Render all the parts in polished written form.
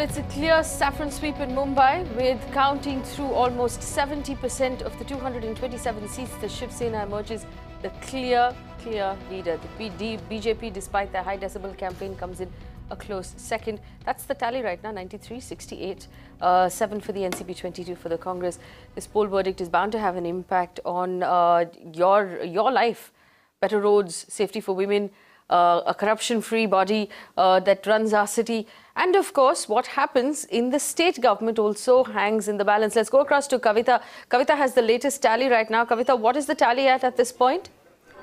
it's a clear saffron sweep in Mumbai, with counting through almost 70% of the 227 seats. The Shiv Sena emerges the clear leader. The BJP, despite their high decibel campaign, comes in a close second. That's the tally right now, 93-68, 7 for the NCP, 22 for the Congress. This poll verdict is bound to have an impact on your life. Better roads, safety for women, a corruption-free body that runs our city. And of course, what happens in the state government also hangs in the balance. Let's go across to Kavita. Kavita has the latest tally right now. Kavita, what is the tally at this point?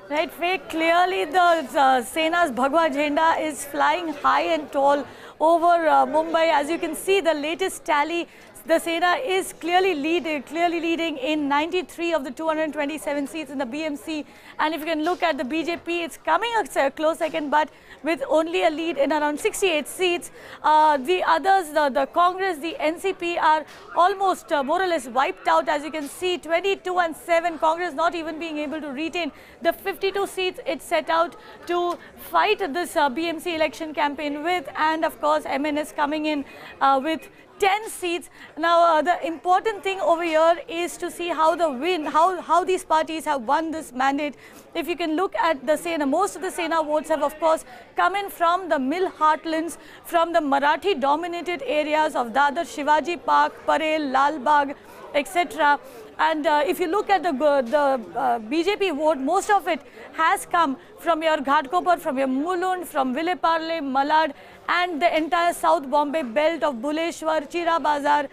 Right, Faye, clearly the Sena's Bhagwa Jhenda is flying high and tall over Mumbai. As you can see, the latest tally, the Sena is clearly leading in 93 of the 227 seats in the BMC. And if you can look at the BJP, it's coming a close second, but with only a lead in around 68 seats. The others, the Congress, the NCP are almost more or less wiped out. As you can see, 22-7, Congress not even being able to retain the 52 seats it set out to fight this BMC election campaign with. And of course, MNS coming in with 10 seats. Now, the important thing over here is to see how how these parties have won this mandate. If you can look at the Sena, most of the Sena votes have, of course, come in from the mill heartlands, from the Marathi-dominated areas of Dadar, Shivaji Park, Parel, Lal Bagh, etc. And if you look at the BJP vote, most of it has come from your Ghatkopar, from your Mulund, from Vileparle, Malad, and the entire South Bombay belt of Buleshwar, Chira Bazar,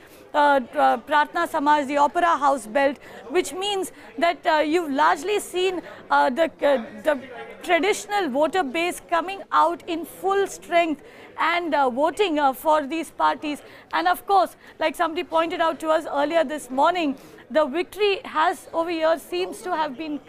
Pratna Samaj, the Opera House belt, which means that you've largely seen the traditional voter base coming out in full strength and voting for these parties. And of course, like somebody pointed out to us earlier this morning, the victory has over here seems to have been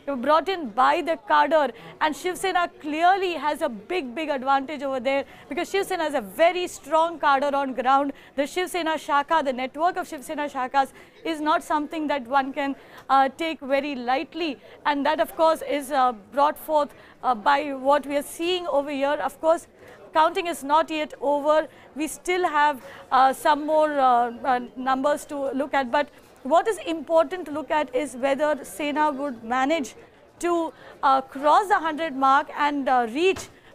brought in by the cadre, and Shiv Sena clearly has a big advantage over there, because Shiv Sena has a very strong cadre on ground. The Shiv Sena Shakha, the network of Shiv Sena Shakhas, is not something that one can take very lightly, and that of course is brought forth by what we are seeing over here. Of course, counting is not yet over. We still have some more numbers to look at, but what is important to look at is whether Sena would manage to cross the 100 mark and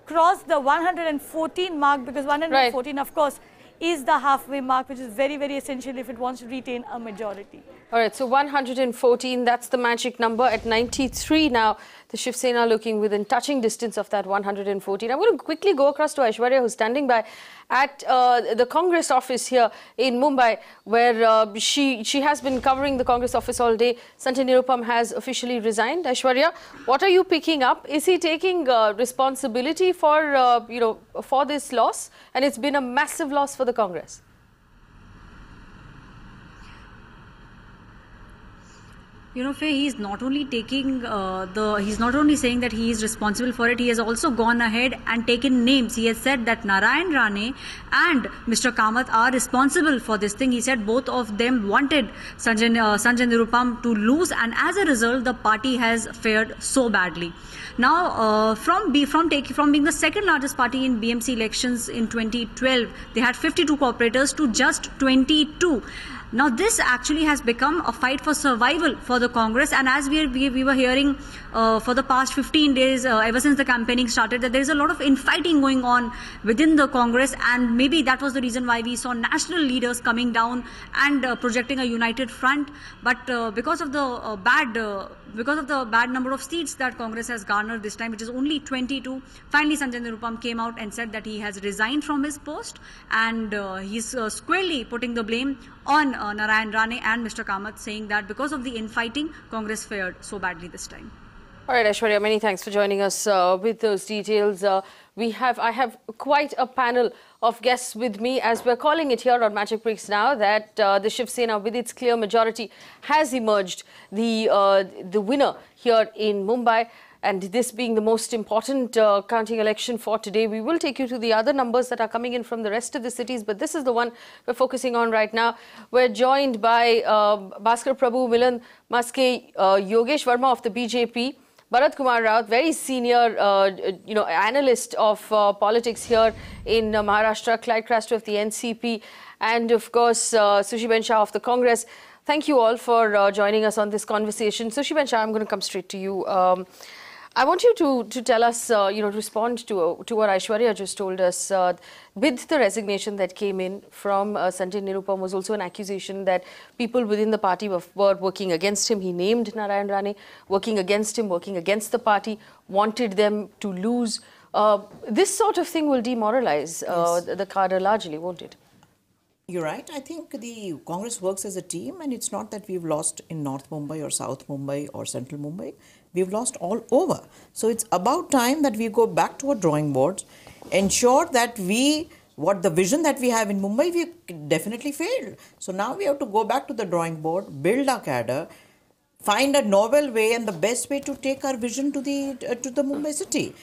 cross the 114 mark, because 114, of course, is the halfway mark, which is very essential if it wants to retain a majority. All right, so 114, that's the magic number. At 93 now, the Shiv Sena looking within touching distance of that 114. I'm going to quickly go across to Aishwarya, who's standing by at the Congress office here in Mumbai, where she has been covering the Congress office all day. Sanjay Nirupam has officially resigned. Aishwarya, what are you picking up? Is he taking responsibility for, for this loss? And it's been a massive loss for the Congress. You know, Faye, he's not only taking he's not only saying that he is responsible for it, he has also gone ahead and taken names. He has said that Narayan Rane and Mr. Kamath are responsible for this thing. He said both of them wanted Sanjay Nirupam to lose, and as a result, the party has fared so badly. Now, from being the second largest party in BMC elections in 2012, they had 52 cooperators to just 22. Now, this actually has become a fight for survival for the Congress, and as we were hearing for the past 15 days, ever since the campaigning started, that there is a lot of infighting going on within the Congress, and maybe that was the reason why we saw national leaders coming down and projecting a united front. But because of the bad number of seats that Congress has garnered this time, which is only 22, finally Sanjay Nirupam came out and said that he has resigned from his post, and he's squarely putting the blame on Narayan Rane and Mr. Kamath, saying that because of the infighting, Congress fared so badly this time. All right, Aishwarya, many thanks for joining us with those details. I have quite a panel of guests with me, as we're calling it here on Magic Bricks now, that the Shiv Sena, with its clear majority, has emerged the winner here in Mumbai. And this being the most important counting election for today, we will take you to the other numbers that are coming in from the rest of the cities. But this is the one we're focusing on right now. We're joined by Bhaskar Prabhu, Milan Maske, Yogesh Verma of the BJP, Bharat Kumar Raut, very senior, analyst of politics here in Maharashtra, Clyde Craster of the NCP, and of course, Sushiben Shah of the Congress. Thank you all for joining us on this conversation. Sushiben Shah, I'm going to come straight to you. I want you to tell us, respond to what Aishwarya just told us. With the resignation that came in from Sanjay Nirupam was also an accusation that people within the party were working against him. He named Narayan Rane, working against him, working against the party, wanted them to lose. This sort of thing will demoralize the cadre largely, won't it? You're right. I think the Congress works as a team, and it's not that we've lost in North Mumbai or South Mumbai or Central Mumbai. We've lost all over. So it's about time that we go back to our drawing boards, ensure that what the vision that we have in Mumbai, we definitely failed. So now we have to go back to the drawing board, build our cadre, find a novel way and the best way to take our vision to the Mumbai city.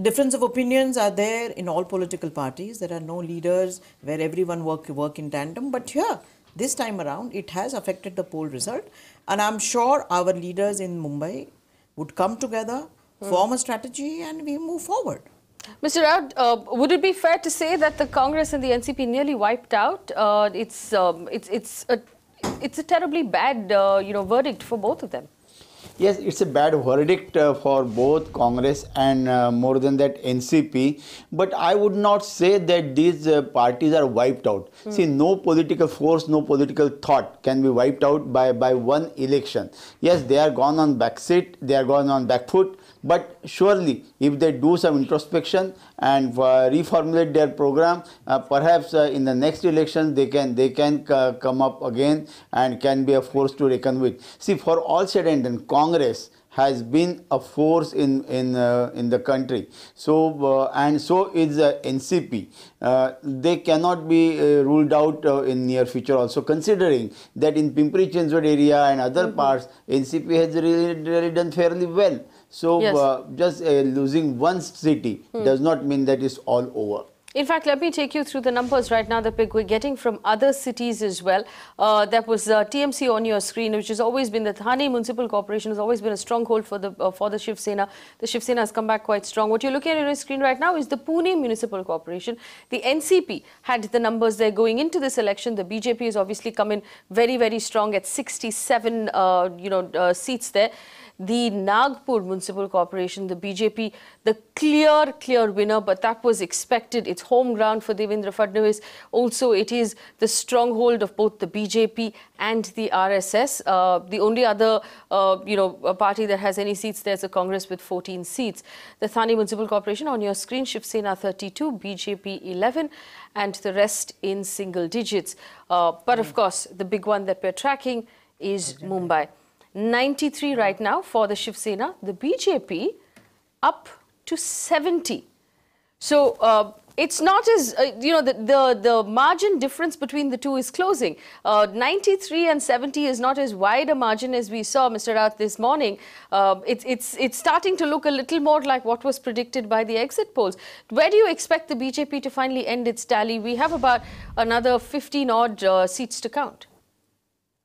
Difference of opinions are there in all political parties. There are no leaders where everyone work in tandem. But here, this time around, it has affected the poll result. And I'm sure our leaders in Mumbai would come together, form a strategy, and we move forward. Mr. Raut, would it be fair to say that the Congress and the NCP nearly wiped out? It's a terribly bad, verdict for both of them. Yes, it's a bad verdict for both Congress and more than that NCP. But I would not say that these parties are wiped out. See, no political force, no political thought can be wiped out by one election. Yes, they are gone on back seat, they are gone on back foot. But surely, if they do some introspection and reformulate their program, perhaps in the next election they can come up again and can be a force to reckon with. See, for all said and done, Congress has been a force in the country. So and so is NCP. They cannot be ruled out in near future also, considering that in Pimpri-Chinchwad area and other parts, NCP has really done fairly well. So yes. Just losing one city does not mean that it's all over. In fact, let me take you through the numbers right now that we're getting from other cities as well. That was TMC on your screen, which has always been the Thane Municipal Corporation has always been a stronghold for the Shiv Sena. The Shiv Sena has come back quite strong. What you're looking at on your screen right now is the Pune Municipal Corporation. The NCP had the numbers there going into this election. The BJP has obviously come in very, very strong at 67, seats there. The Nagpur Municipal Corporation, the BJP, the clear winner, but that was expected. It's home ground for Devendra Fadnavis. Also, it is the stronghold of both the BJP and the RSS. The only other, party that has any seats there is the Congress with 14 seats. The Thane Municipal Corporation on your screen, Shiv Sena 32, BJP 11, and the rest in single digits. But of course, the big one that we're tracking is Mumbai. 93 right now for the Shiv Sena, the BJP up to 70. So it's not as, the margin difference between the two is closing. 93 and 70 is not as wide a margin as we saw, Mr. Raut, this morning. It's starting to look a little more like what was predicted by the exit polls. Where do you expect the BJP to finally end its tally? We have about another 15-odd seats to count.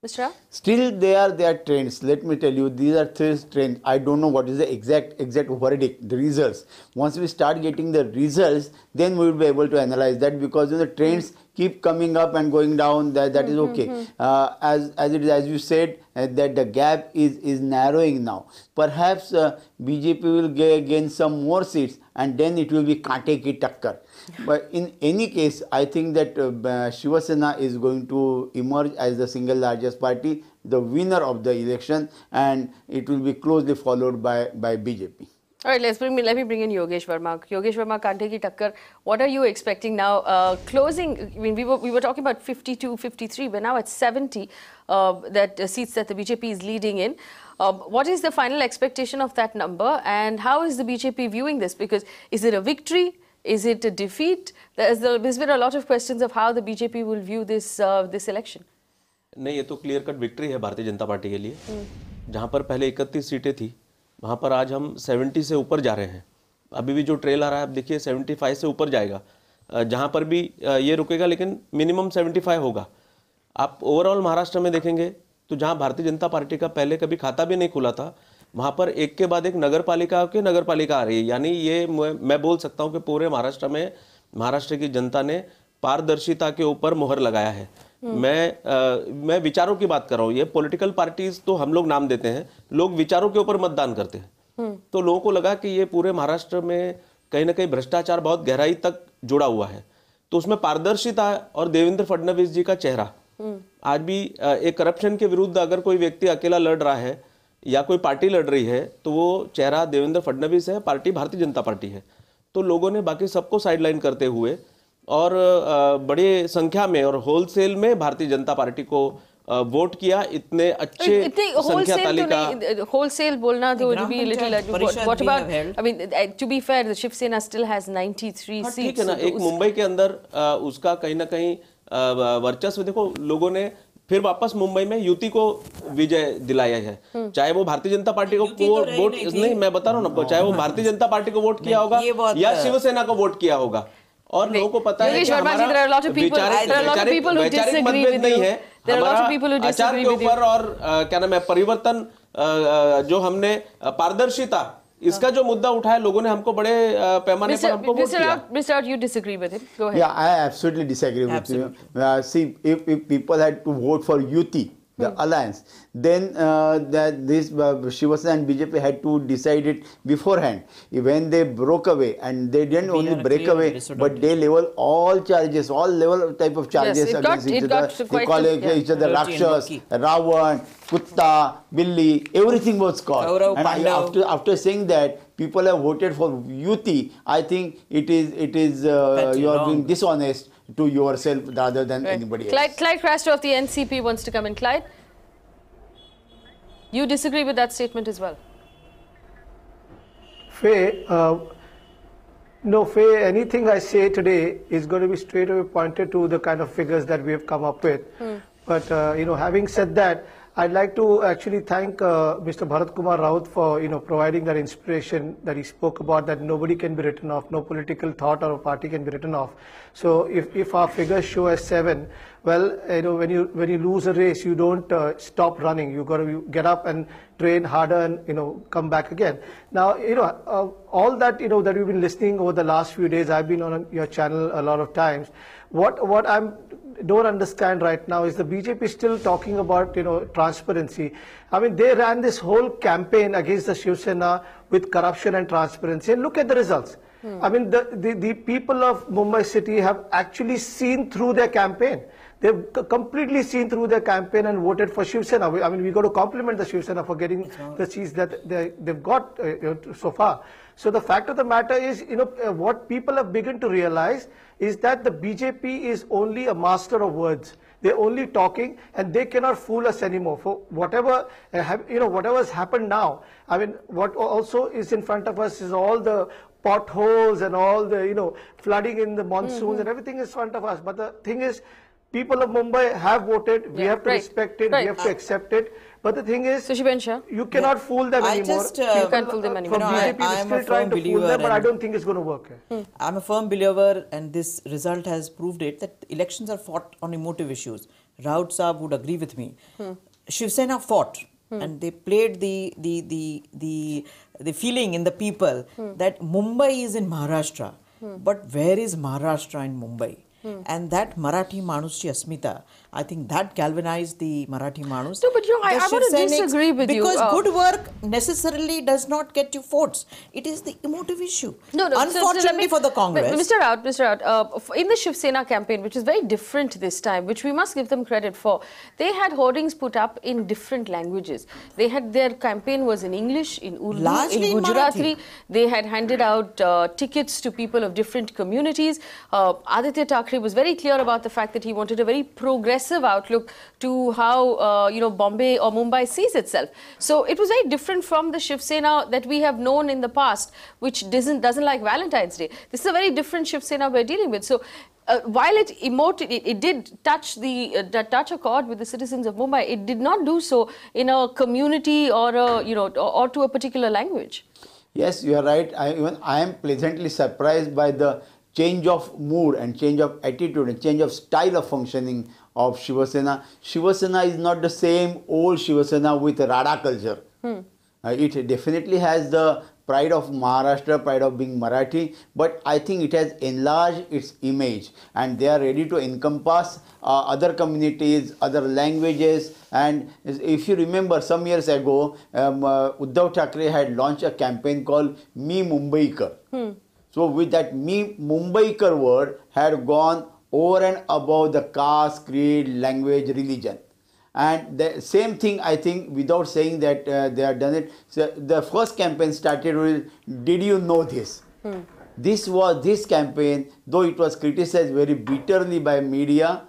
Mr. Raut? Still, they are trends. Let me tell you, these are three trends. I don't know what is the exact verdict, the results. Once we start getting the results, then we will be able to analyze that, because the trends keep coming up and going down. That is okay. As you said, that the gap is narrowing now. Perhaps BJP will gain some more seats, and then it will be kaante ki takkar. But in any case, I think that Shiv Sena is going to emerge as the single largest party, the winner of the election, and it will be closely followed by BJP. All right, let me bring in Yogesh Verma. Yogesh Verma, kaante ki takkar. What are you expecting now? Closing, I mean, we were talking about 52, 53. We're now at 70 seats that the BJP is leading in. What is the final expectation of that number, and how is the BJP viewing this? Because is it a victory? Is it a defeat? There's been a lot of questions of how the BJP will view this election. नहीं, ये तो clear cut victory है Bharatiya Janata party के लिए। जहां पर पहले 31 सीटें थी, वहां पर आज हम 70 से ऊपर जा रहे हैं। अभी भी जो ट्रेल आ रहा है, आप देखिए 75 से ऊपर जाएगा। जहां पर भी ये रुकेगा, लेकिन मिनिमम 75 होगा। आप ओवरऑल महाराष्ट्र में देखेंगे तो जहां भारतीय जनता पार्टी का पहले कभी खाता भी नहीं खुला था, वहाँ पर एक के बाद एक नगर पालिका आ रही है। यानी ये मैं बोल सकता हूँ कि पूरे महाराष्ट्र में महाराष्ट्र की जनता ने पारदर्शिता के ऊपर मोहर लगाया है। मैं विचारों की बात कर रहा हूँ। ये पॉलिटिकल पार्टीज तो हम लोग नाम देते हैं, लोग विचारों के ऊपर मतदान करते हैं। तो लोगों को लगा कि ये पूरे महाराष्ट्र में कहीं ना कहीं भ्रष्टाचार बहुत गहराई तक जुड़ा हुआ है, तो उसमें पारदर्शिता और देवेंद्र फडणवीस जी का चेहरा आज भी एक करप्शन के विरुद्ध अगर कोई व्यक्ति अकेला लड़ रहा है या कोई पार्टी लड़ रही है तो वो चेहरा देवेंद्र फडणवीस है, पार्टी भारतीय जनता पार्टी है। तो लोगों ने बाकी सबको साइडलाइन करते हुए और बड़ी संख्या में और होलसेल में भारतीय जनता पार्टी को वोट किया। इतने अच्छे संख्या तालिका होलसेल बोलना तो would be a little what about, I mean, to be fair, the Shiv Sena still has 93 seats. ठीक है ना, एक मुंबई के अंदर उसका कहीं ना कहीं वर्चस्व देखो, लोगों ने फिर वापस मुंबई में युति को विजय दिलाया है। चाहे वो भारतीय जनता पार्टी को वोट नहीं, मैं बता रहा हूँ ना, चाहे वो भारतीय जनता पार्टी को वोट किया होगा या शिवसेना को वोट किया होगा, और लोगों को पता है कि हमारा वैचारिक मतभेद नहीं है, हमारा आचार के ऊपर और क्या नाम है परिवर्तन, जो हमने पारदर्शिता, इसका जो मुद्दा उठाया, लोगों ने हमको बड़े पैमाने पर हमको वोट किया। Mr. Out, you disagree with him? Go ahead. Yeah, I absolutely disagree with you. See, if people had to vote for Yuti, the alliance, then that this Shiva Sena and BJP had to decide it beforehand. When they broke away, and they didn't only break away, but they level all charges, all level type of charges against each other. They call each other Rakshas, Ravan, Kutta, Billy, everything was called. And after saying that, people have voted for Yuti. I think it is you are being dishonest to yourself rather than anybody else. Clyde Craster of the NCP wants to come in. Clyde, you disagree with that statement as well? Faye, no, Faye, anything I say today is going to be straight away pointed to the kind of figures that we have come up with. But, having said that, I'd like to actually thank Mr. Bharat Kumar Raut for, providing that inspiration that he spoke about, that nobody can be written off, no political thought or party can be written off. So if our figures show as 7, well, when you lose a race, you don't stop running. You got to get up and train harder and, come back again. Now, all that, that we've been listening over the last few days, I've been on your channel a lot of times. What I'm don't understand right now is the BJP still talking about, transparency. I mean, they ran this whole campaign against the Shiv Sena with corruption and transparency, and look at the results. I mean, the people of Mumbai city have actually seen through their campaign. They've completely seen through their campaign and voted for Shiv Sena. I mean, we got to compliment the Shiv Sena for getting the seats that they've got so far. So the fact of the matter is, what people have begun to realize is that the BJP is only a master of words. They're only talking, and they cannot fool us anymore. For whatever whatever has happened now, I mean, what also is in front of us is all the potholes and all the flooding in the monsoons and everything is in front of us. But the thing is, people of Mumbai have voted. We have to respect it. We have to accept it. But the thing is, you cannot fool them anymore. You can't fool them anymore. BJP is still trying to fool them, but I don't think it's going to work. I'm a firm believer, and this result has proved it, that elections are fought on emotive issues. Raut Saab would agree with me. Shiv Sena fought, and they played the feeling in the people that Mumbai is in Maharashtra, but where is Maharashtra in Mumbai? And that Marathi Manuschi Asmita, I think that galvanized the Marathi Manus. No, but I want to disagree with you. Because good work necessarily does not get you votes. It is the emotive issue. No. Unfortunately for the Congress. Mr. Raut, in the Shiv Sena campaign, which is very different this time, which we must give them credit for, they had hoardings put up in different languages. Their campaign was in English, in Urdu, largely in Gujarati. They had handed out tickets to people of different communities. Aditya Thackeray was very clear about the fact that he wanted a very progressive outlook to how Bombay or Mumbai sees itself. So it was very different from the Shiv Sena that we have known in the past, which doesn't like Valentine's Day. This is a very different Shiv Sena we're dealing with. So while it did touch touch a chord with the citizens of Mumbai, it did not do so in a community or or to a particular language. Yes, you are right. I am pleasantly surprised by the change of mood and change of attitude and change of style of functioning of Shiva Sena. Shiva Sena is not the same old Shiva Sena with Rada culture. It definitely has the pride of Maharashtra, pride of being Marathi, but I think it has enlarged its image, and they are ready to encompass other communities, other languages. And if you remember, some years ago, Uddhav Thackeray had launched a campaign called Me Mumbaikar. So with that Me Mumbaikar word had gone over and above the caste, creed, language, religion. And the same thing, I think, without saying that they have done it. So the first campaign started with, "Did you know this?" This campaign, though it was criticized very bitterly by media,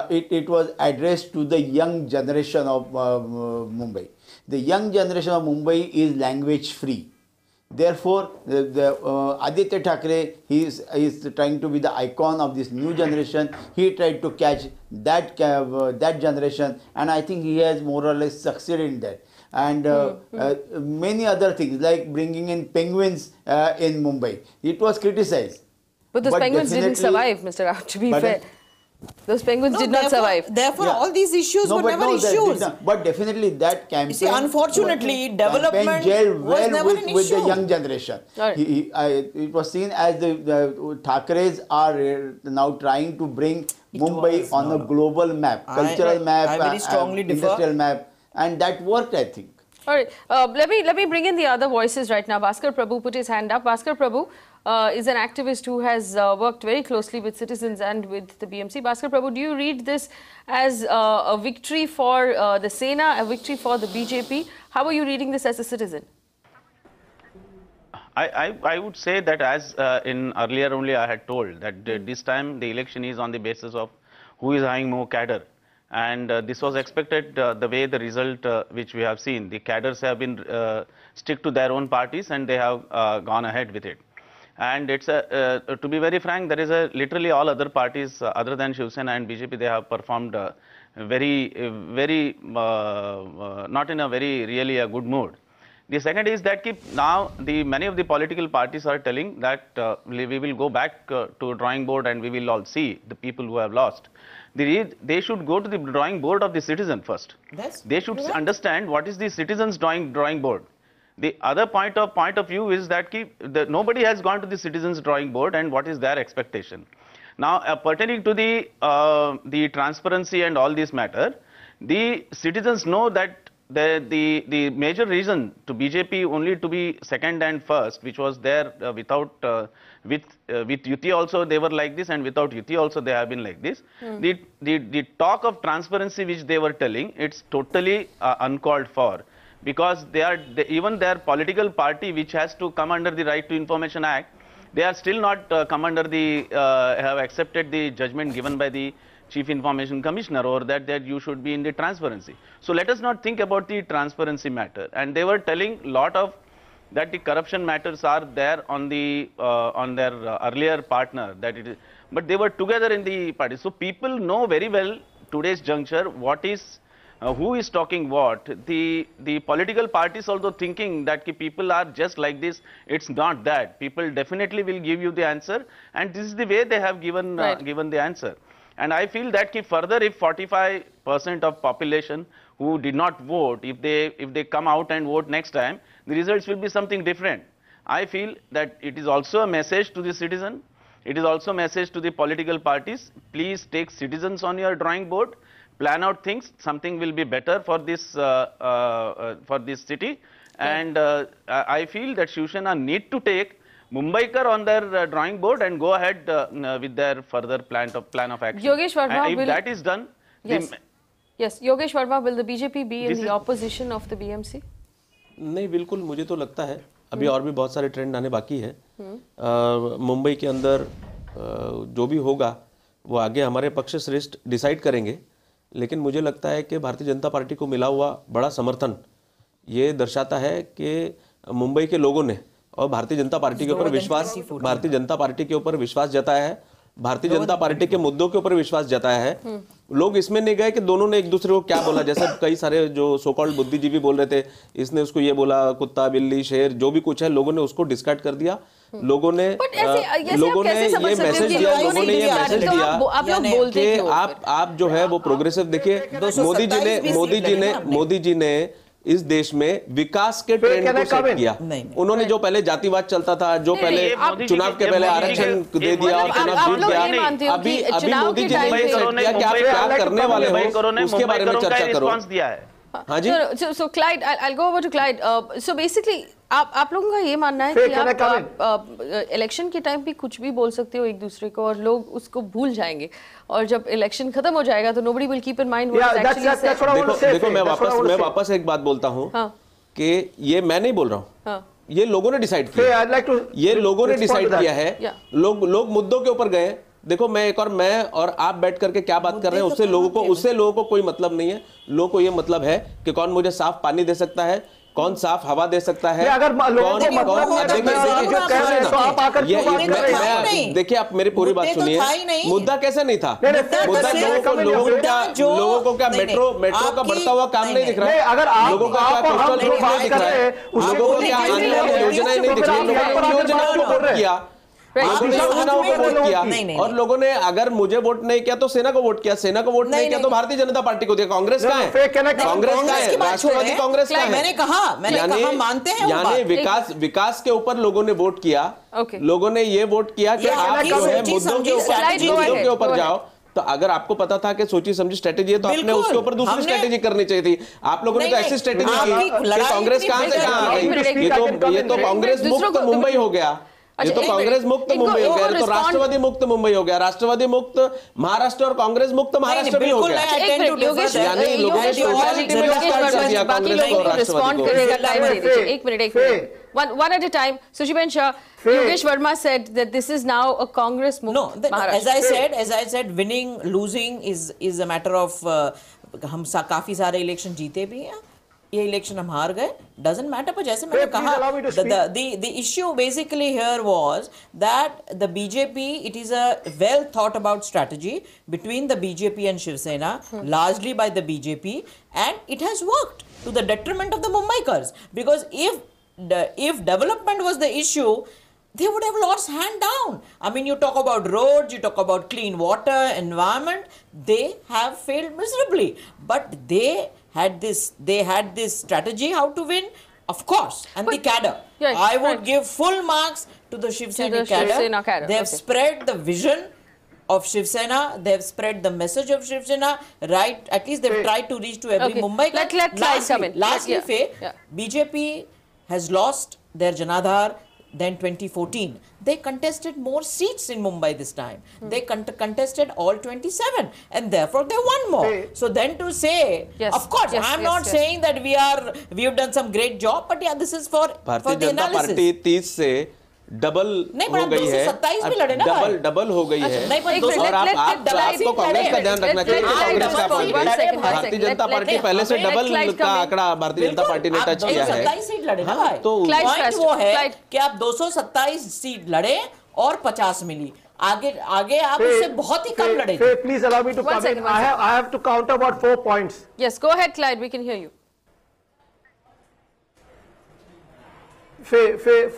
it was addressed to the young generation of Mumbai. The young generation of Mumbai is language free. Therefore, Aditya Thackeray, he is trying to be the icon of this new generation. He tried to catch that generation, and I think he has more or less succeeded in that. And many other things like bringing in penguins in Mumbai. It was criticized. But those penguins didn't survive, Mr. Rao, to be fair. Those penguins did not survive. Therefore, all these issues were never issues. But definitely that campaign. You see, unfortunately, development was never an issue. With the young generation. Right. It was seen as the Thackerays are now trying to bring Mumbai on a global map, cultural map, I very strongly differ. industrial map, and that worked, I think. All right, let me bring in the other voices right now. Bhaskar Prabhu put his hand up. Bhaskar Prabhu is an activist who has worked very closely with citizens and with the BMC. Bhaskar Prabhu, do you read this as a victory for the Sena, a victory for the BJP? How are you reading this as a citizen? I would say that as in earlier only I had told that this time the election is on the basis of who is having more cadre. And this was expected the way the result which we have seen. The cadres have been stick to their own parties and they have gone ahead with it. And it's to be very frank, there is literally all other parties other than Shiv Sena and BJP, they have performed very not in a very really a good mood. The second is that now many of the political parties are telling that we will go back to drawing board and we will all see the people who have lost. They should go to the drawing board of the citizen first. They should understand what is the citizens' drawing board. The other point of view is that nobody has gone to the citizens' drawing board and what is their expectation. Now, pertaining to the transparency and all this matter, the citizens know that the major reason to BJP only to be second and first, which was there with UT also they were like this, and without UT also they have been like this. The talk of transparency which they were telling, it's totally uncalled for, because even their political party which has to come under the Right to Information Act, they are still not come under have accepted the judgment given by the Chief Information Commissioner, or that you should be in the transparency. So let us not think about the transparency matter. And they were telling lot of that the corruption matters are there on their earlier partner, that it is, but they were together in the party. So people know very well today's juncture what is who is talking what. The political parties also thinking that people are just like this. It's not that. People definitely will give you the answer, and this is the way they have given given the answer. And I feel that further, if 45% of population who did not vote, if they come out and vote next time, the results will be something different. I feel that it is also a message to the citizen. It is also a message to the political parties. Please take citizens on your drawing board, plan out things. Something will be better for this city. And I feel that Shiv Sena need to take Mumbaikar on their drawing board and go ahead with their further plan of action. Yogesh Verma, and if that is done, yes, Yogesh Verma, will the BJP be in the opposition of the BMC? नहीं, बिल्कुल मुझे तो लगता है अभी और भी बहुत सारे ट्रेंड आने बाकी है। मुंबई के अंदर जो भी होगा वो आगे हमारे पक्ष श्रेष्ठ डिसाइड करेंगे, लेकिन मुझे लगता है कि भारतीय जनता पार्टी को मिला हुआ बड़ा समर्थन ये दर्शाता है कि मुंबई के लोगों ने और भारतीय जनता पार्टी के ऊपर विश्वास जताया है, भारतीय जनता पार्टी के मुद्दों के ऊपर विश्वास जताया है। लोग इसमें नहीं गए कि दोनों ने एक दूसरे को क्या बोला, जैसे कई सारे जो सो कॉल्ड बुद्धिजीवी बोल रहे थे, इसने उसको ये बोला, कुत्ता बिल्ली शेर जो भी कुछ है, लोगों ने उसको डिस्कार्ड कर दिया। लोगों ने ये मैसेज दिया कि आप जो है वो प्रोग्रेसिव। देखिए मोदी जी ने इस देश में विकास के ट्रेंड को सेट किया। उन्होंने जो पहले जातिवाद चलता था, जो पहले चुनाव के पहले आरक्षण दे दिया और चुनाव जीत गया, अभी मोदी जी ने सेट किया कि आप क्या करने वाले हो उसके बारे में चर्चा करो। हाँ जी। So Clyde, I'll go over to Clyde. So basically, आप लोगों का ये मानना है कि आप इलेक्शन के टाइम भी कुछ भी बोल सकते हो एक दूसरे को और लोग उसको भूल जाएंगे, और जब इलेक्शन खत्म हो जाएगा तो nobody will keep in mind what is actually said. देखो मैं वापस एक बात बोलता हूँ कि ये मैं नहीं बोल रहा हूँ, ये लोगों ने डिसाइड किया, ये लोगों ने डिसाइड किया है। लोग मुद्दों के ऊपर गए। देखो मैं और आप बैठ करके क्या बात कर रहे हैं, उससे लोगों को कोई मतलब नहीं है। लोगों को ये मतलब है कि कौन मुझे साफ पानी दे सकता है, कौन साफ हवा दे सकता है, देखिए आप मेरी पूरी बात सुनिए। मुद्दा कैसे नहीं था? मुद्दा लोगों को क्या मेट्रो का बढ़ता हुआ काम नहीं दिख रहा है? अगर लोगों का क्या कोस्टल रोड नहीं दिख रहा है? लोगों को क्या आने वाली योजनाएं नहीं दिख रही? लोगों ने योजनाओं को वोट किया, लोगों ने योजनाओं को वोट किया, और लोगों ने अगर मुझे वोट नहीं किया तो सेना को वोट किया, सेना को वोट नहीं किया तो भारतीय जनता पार्टी को दिया। कांग्रेस का है, कांग्रेस का है, राष्ट्रवादी कांग्रेस का है। मैंने कहा मानते हैं, यानी विकास के ऊपर लोगों ने वोट किया। लोगों ने ये वोट किया कि आप जो है मुद्दों के ऊपर जाओ। तो अगर आपको पता था कि सोची समझी स्ट्रेटेजी है तो आपने उसके ऊपर दूसरी स्ट्रेटेजी करनी चाहिए थी। आप लोगों ने तो ऐसी स्ट्रेटेजी की कि कांग्रेस कहां से कहां आ गई। ये तो कांग्रेस मुक्त मुंबई हो गया, ये तो कांग्रेस मुक्त मुंबई हो गया, तो राष्ट्रवादी मुक्त मुंबई हो गया, राष्ट्रवादी मुक्त महाराष्ट्र और कांग्रेस मुक्त महाराष्ट्र भी हो गया। यानी लोगों ने टोटलिटी में डिस्कार्ड किया कांग्रेस और राष्ट्रवादी को। एक minute one at a time. Sushiben Shah, Yogesh Verma said that this is now a Congress move. No, as I said, winning, losing is a matter of हम काफी सारे इलेक्शन जीते भी हैं, ये इलेक्शन हम हार गए, doesn't matter. पर जैसे मैंने कहा, the issue basically here was that the BJP, it is a well thought about strategy between the BJP and Shiv Sena, largely by the BJP, and it has worked to the detriment of the Mumbaikars, because if development was the issue, they would have lost hand down. I mean, you talk about roads, you talk about clean water, environment, they have failed miserably. But they had this strategy how to win, of course, and the cadre. Yes, I would give full marks to the Shiv Sena cadre. They have spread the vision of Shiv Sena, they have spread the message of Shiv Sena, right? At least they've tried to reach to every Mumbai. Lastly, BJP has lost their Janadhar. Then 2014, they contested more seats in Mumbai this time. They contested all 27, and therefore they won more. So then to say, of course, I'm not saying that we have done some great job, but yeah, this is for the analysis. Party 30 से double हो गई है, double हो गई है, और आपको कांग्रेस का ध्यान रखना चाहिए कि कांग्रेस का पहुंच गई। भारतीय जनता पार्टी पहले से डबल का आंकड़ा भारतीय जनता पार्टी ने टच किया है। 27 सीट लड़े ना भाई, तो पॉइंट वो है कि आप 227 सीट लड़े और 50 मिली। आगे आप इससे बहुत ही कम लड़े। Please allow me to comment. I have to count about 4 points. Yes, go ahead, Clyde. We can hear you.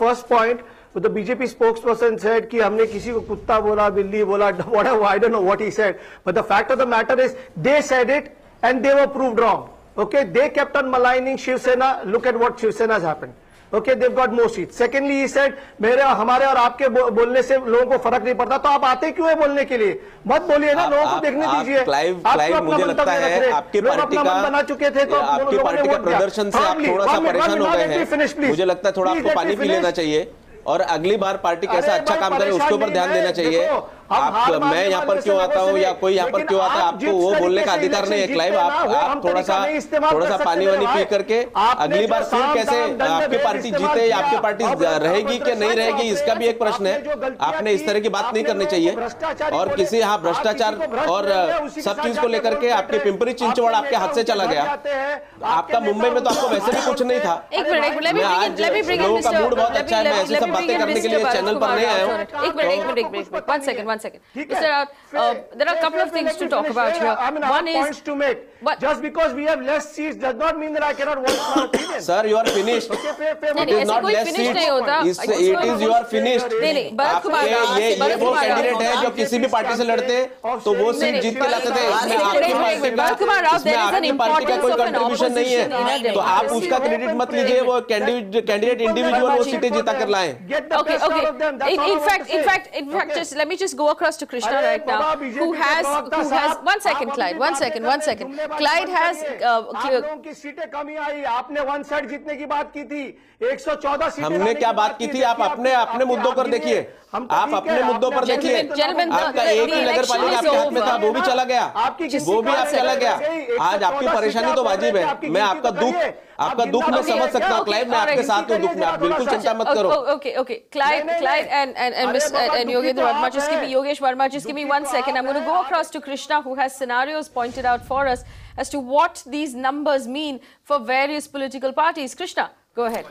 First point. So the BJP spokesperson said कि हमने किसी को कुत्ता बोला, बिल्ली बोला, whatever, I don't know what he said. But the fact of the matter is, they said it and they were proved wrong. Okay, they kept on maligning Shiv Sena. Look at what Shiv Sena has happened. Okay, they've got more seats. Secondly, he said, हमारे और आपके बोलने से लोगों को फर्क नहीं पड़ता, तो आप आते क्यों है बोलने के लिए? मत बोलिए ना, लोगों को देखने दीजिए। क्लाइव, मुझे लगता है आपकी पार्टी का बना चुके थे, तो आपकी पार्टी के प्रदर्शन से आप थोड़ा सा परेशान हो गए हैं। मुझे लगता है थोड़ा आपको पानी पी लेना चाहिए, और अगली बार पार्टी कैसा अच्छा काम करे उसके ऊपर ध्यान देना चाहिए। आप मैं यहाँ पर क्यों आता हूँ या कोई यहाँ पर क्यों आता है, आपको वो बोलने का अधिकार नहीं है। क्लाइव, आप थोड़ा सा पानी वानी पी करके अगली बार फिर कैसे आपकी पार्टी जीते या आपकी पार्टी रहेगी कि नहीं रहेगी, इसका भी एक प्रश्न है। आपने इस तरह की बात नहीं करनी चाहिए, और किसी यहाँ भ्रष्टाचार और सब चीज को लेकर के आपके पिंपरी चिंचवड़ आपके हाथ से चला गया। आपका मुंबई में तो आपको वैसे भी कुछ नहीं था। लोगों का मूड बहुत अच्छा है, मैं ऐसी सब बातें करने के लिए चैनल पर नहीं आया हूँ। one second. He Mr. can. Raut, there are a couple of things to talk about here. I mean, I One have is points to make. What? Just because we have less seats does not mean that I cannot voice my opinion. Sir, you are finished. नहीं, It is ऐसे not कोई less finish seats. नहीं होता. It is you are finished. नहीं, भरत कुमार राव, ये भरत वो Kumar Rao. Candidate है जो किसी भी पार्टी से लड़ते तो वो सीट जीत के लाते थे। इसमें आपकी पार्टी का, इसमें आपकी पार्टी का कोई कंट्रीब्यूशन नहीं है, तो आप उसका क्रेडिट मत लीजिए। वो कैंडिडेट इंडिविजुअल वो सीटें जीता कर लाए। Okay. In fact, just let me just go across to Krishna right now, who has 1 second, Clyde. 1 second. Clyde has की सीटें कमी आई, आपने 1 सीट जीतने की बात की थी, 114 सीटें। हमने क्या बात की थी? आप अपने मुद्दों पर देखिए, आप अपने मुद्दों पर देखिए। आपका एक ही नगर पालिका आपके हाथ में था, वो भी चला गया, वो भी आप चला गया। आज आपकी परेशानी तो वाजिब है। मैं आपका दुख मैं समझ सकता हूँ क्लाइव, मैं आपके साथ हूँ दुख में, आप बिल्कुल चिंता मत करो। Okay. Clyde and Yogesh Verma, just give me 1 second. I'm going to go across to Krishna, who has scenarios pointed out for us as to what these numbers mean for various political parties. Krishna, go ahead.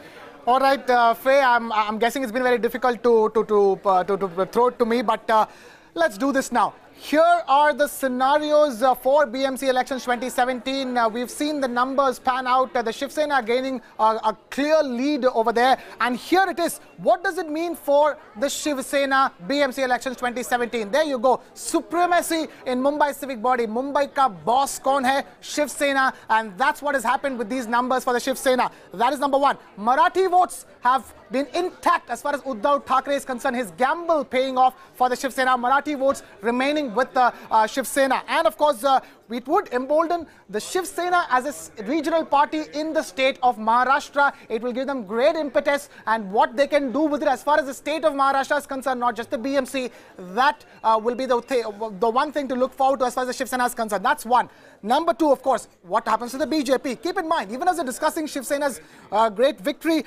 All right, Faye, I'm guessing it's been very difficult to throw it to me, but let's do this now. Here are the scenarios for BMC elections 2017. We've seen the numbers pan out. The Shiv Sena gaining a clear lead over there. And here it is. What does it mean for the Shiv Sena BMC elections 2017? There you go. Supremacy in Mumbai civic body. Mumbai ka boss kaun hai? Shiv Sena. And that's what has happened with these numbers for the Shiv Sena. That is number one. Marathi votes have been intact as far as Uddhav Thackeray is concerned. His gamble paying off for the Shiv Sena. Marathi votes remaining with the Shiv Sena. And of course, it would embolden the Shiv Sena as a regional party in the state of Maharashtra. It will give them great impetus, and what they can do with it as far as the state of Maharashtra is concerned, not just the BMC, that will be the one thing to look forward to as far as the Shiv Sena is concerned. That's one. Number two, of course, what happens to the BJP? Keep in mind, even as we're discussing Shiv Sena's great victory,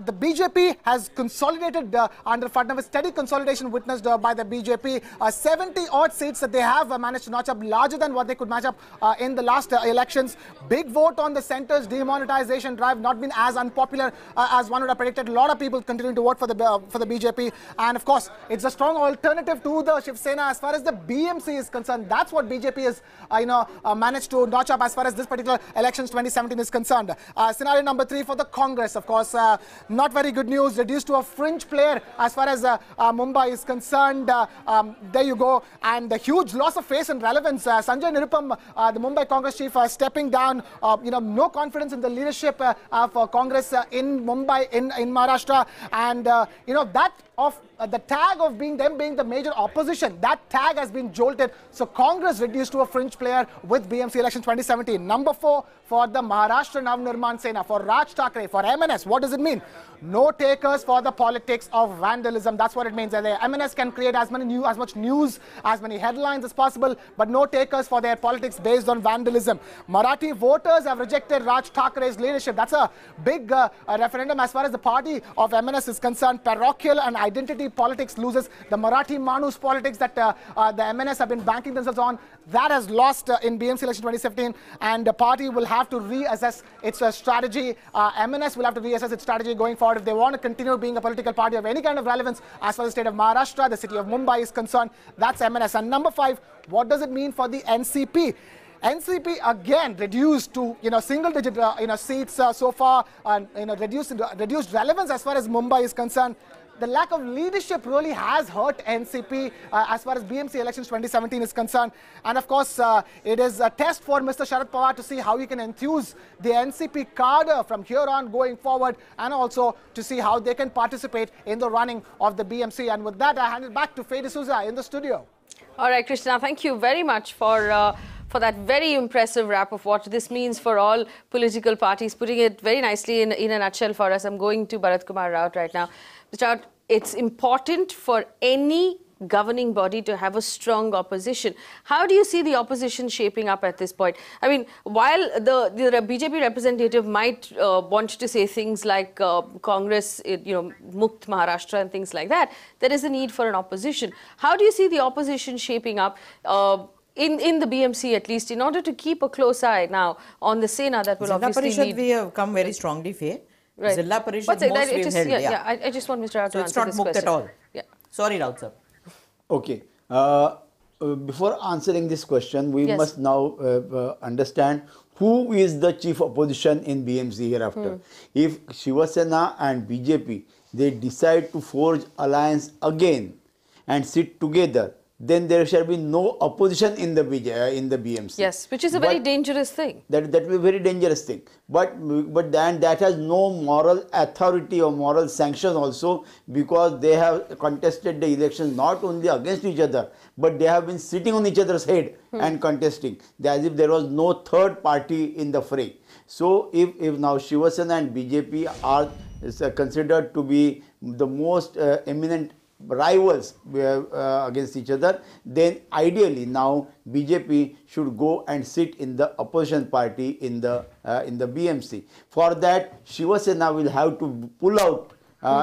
the BJP has consolidated under Fadnavis, steady consolidation witnessed by the BJP. 70 odd seats that they have managed to notch up, larger than what they could match up in the last elections. Big vote on the centre's demonetization drive, not been as unpopular as one would have predicted. A lot of people continuing to vote for the BJP, and of course, it's a strong alternative to the Shiv Sena as far as the BMC is concerned. That's what BJP is, managed to notch up as far as this particular elections 2017 is concerned. Scenario number three for the Congress, of course, not very good news. Reduced to a fringe player as far as Mumbai is concerned. There you go, and the huge loss of face and relevance. Sanjay Nirupam, the Mumbai Congress chief, stepping down. No confidence in the leadership of Congress in Mumbai, in Maharashtra, and that of the tag of being the major opposition, that tag has been jolted. So Congress reduced to a fringe player with BMC election 2017. Number four for the Maharashtra Navnirman Sena, for Raj Thackeray, for MNS. What does it mean? No takers for the politics of vandalism. That's what it means. The MNS can create as much news, as many headlines as possible, but no takers for their politics based on vandalism. Marathi voters have rejected Raj Thackeray's leadership. That's a big referendum as far as the party of MNS is concerned. Parochial and identity politics loses. The Marathi Manus politics that the MNS have been banking themselves on, that has lost in BMC election 2017, and the party will have to reassess its strategy. MNS will have to reassess its strategy going forward if they want to continue being a political party of any kind of relevance as far as the state of Maharashtra, the city of Mumbai is concerned. That's MNS. And number five, what does it mean for the NCP? NCP again reduced to single-digit seats so far, reduced relevance as far as Mumbai is concerned. The lack of leadership really has hurt NCP as far as BMC elections 2017 is concerned. And of course, it is a test for Mr. Sharad Pawar to see how he can enthuse the NCP cadre from here on going forward, and also to see how they can participate in the running of the BMC. And with that, I hand it back to Faye D'Souza in the studio. All right, Krishna, thank you very much for that very impressive wrap of what this means for all political parties, putting it very nicely in a nutshell for us. I'm going to Bharat Kumar Raut right now. Mr. Raut, it's important for any governing body to have a strong opposition. How do you see the opposition shaping up at this point? I mean, while the BJP representative might want to say things like Congress, Mukt Maharashtra and things like that, there is a need for an opposition. How do you see the opposition shaping up in the BMC, at least, in order to keep a close eye now on the Sena that will Zilla obviously Parishad lead? We have come very strongly, Faye. Right. Zilla Parishad most we've held, I just want Mr. Raut to answer this question. So it's not Mukt at all. Yeah. Sorry, Raut sir. Okay. Before answering this question, we Yes. must now understand who is the chief opposition in BMC hereafter. If Shiva Sena and BJP, they decide to forge alliance again and sit together, then there shall be no opposition in the BMC. Yes, which is a very But dangerous thing. that will be a very dangerous thing. But then that has no moral authority or moral sanction also, because they have contested the elections not only against each other, but they have been sitting on each other's head and contesting, as if there was no third party in the fray. So if now Shiva Sena and BJP are considered to be the most eminent rivals against each other, then ideally now BJP should go and sit in the opposition party in the BMC. For that, Shiva Sena will have to pull out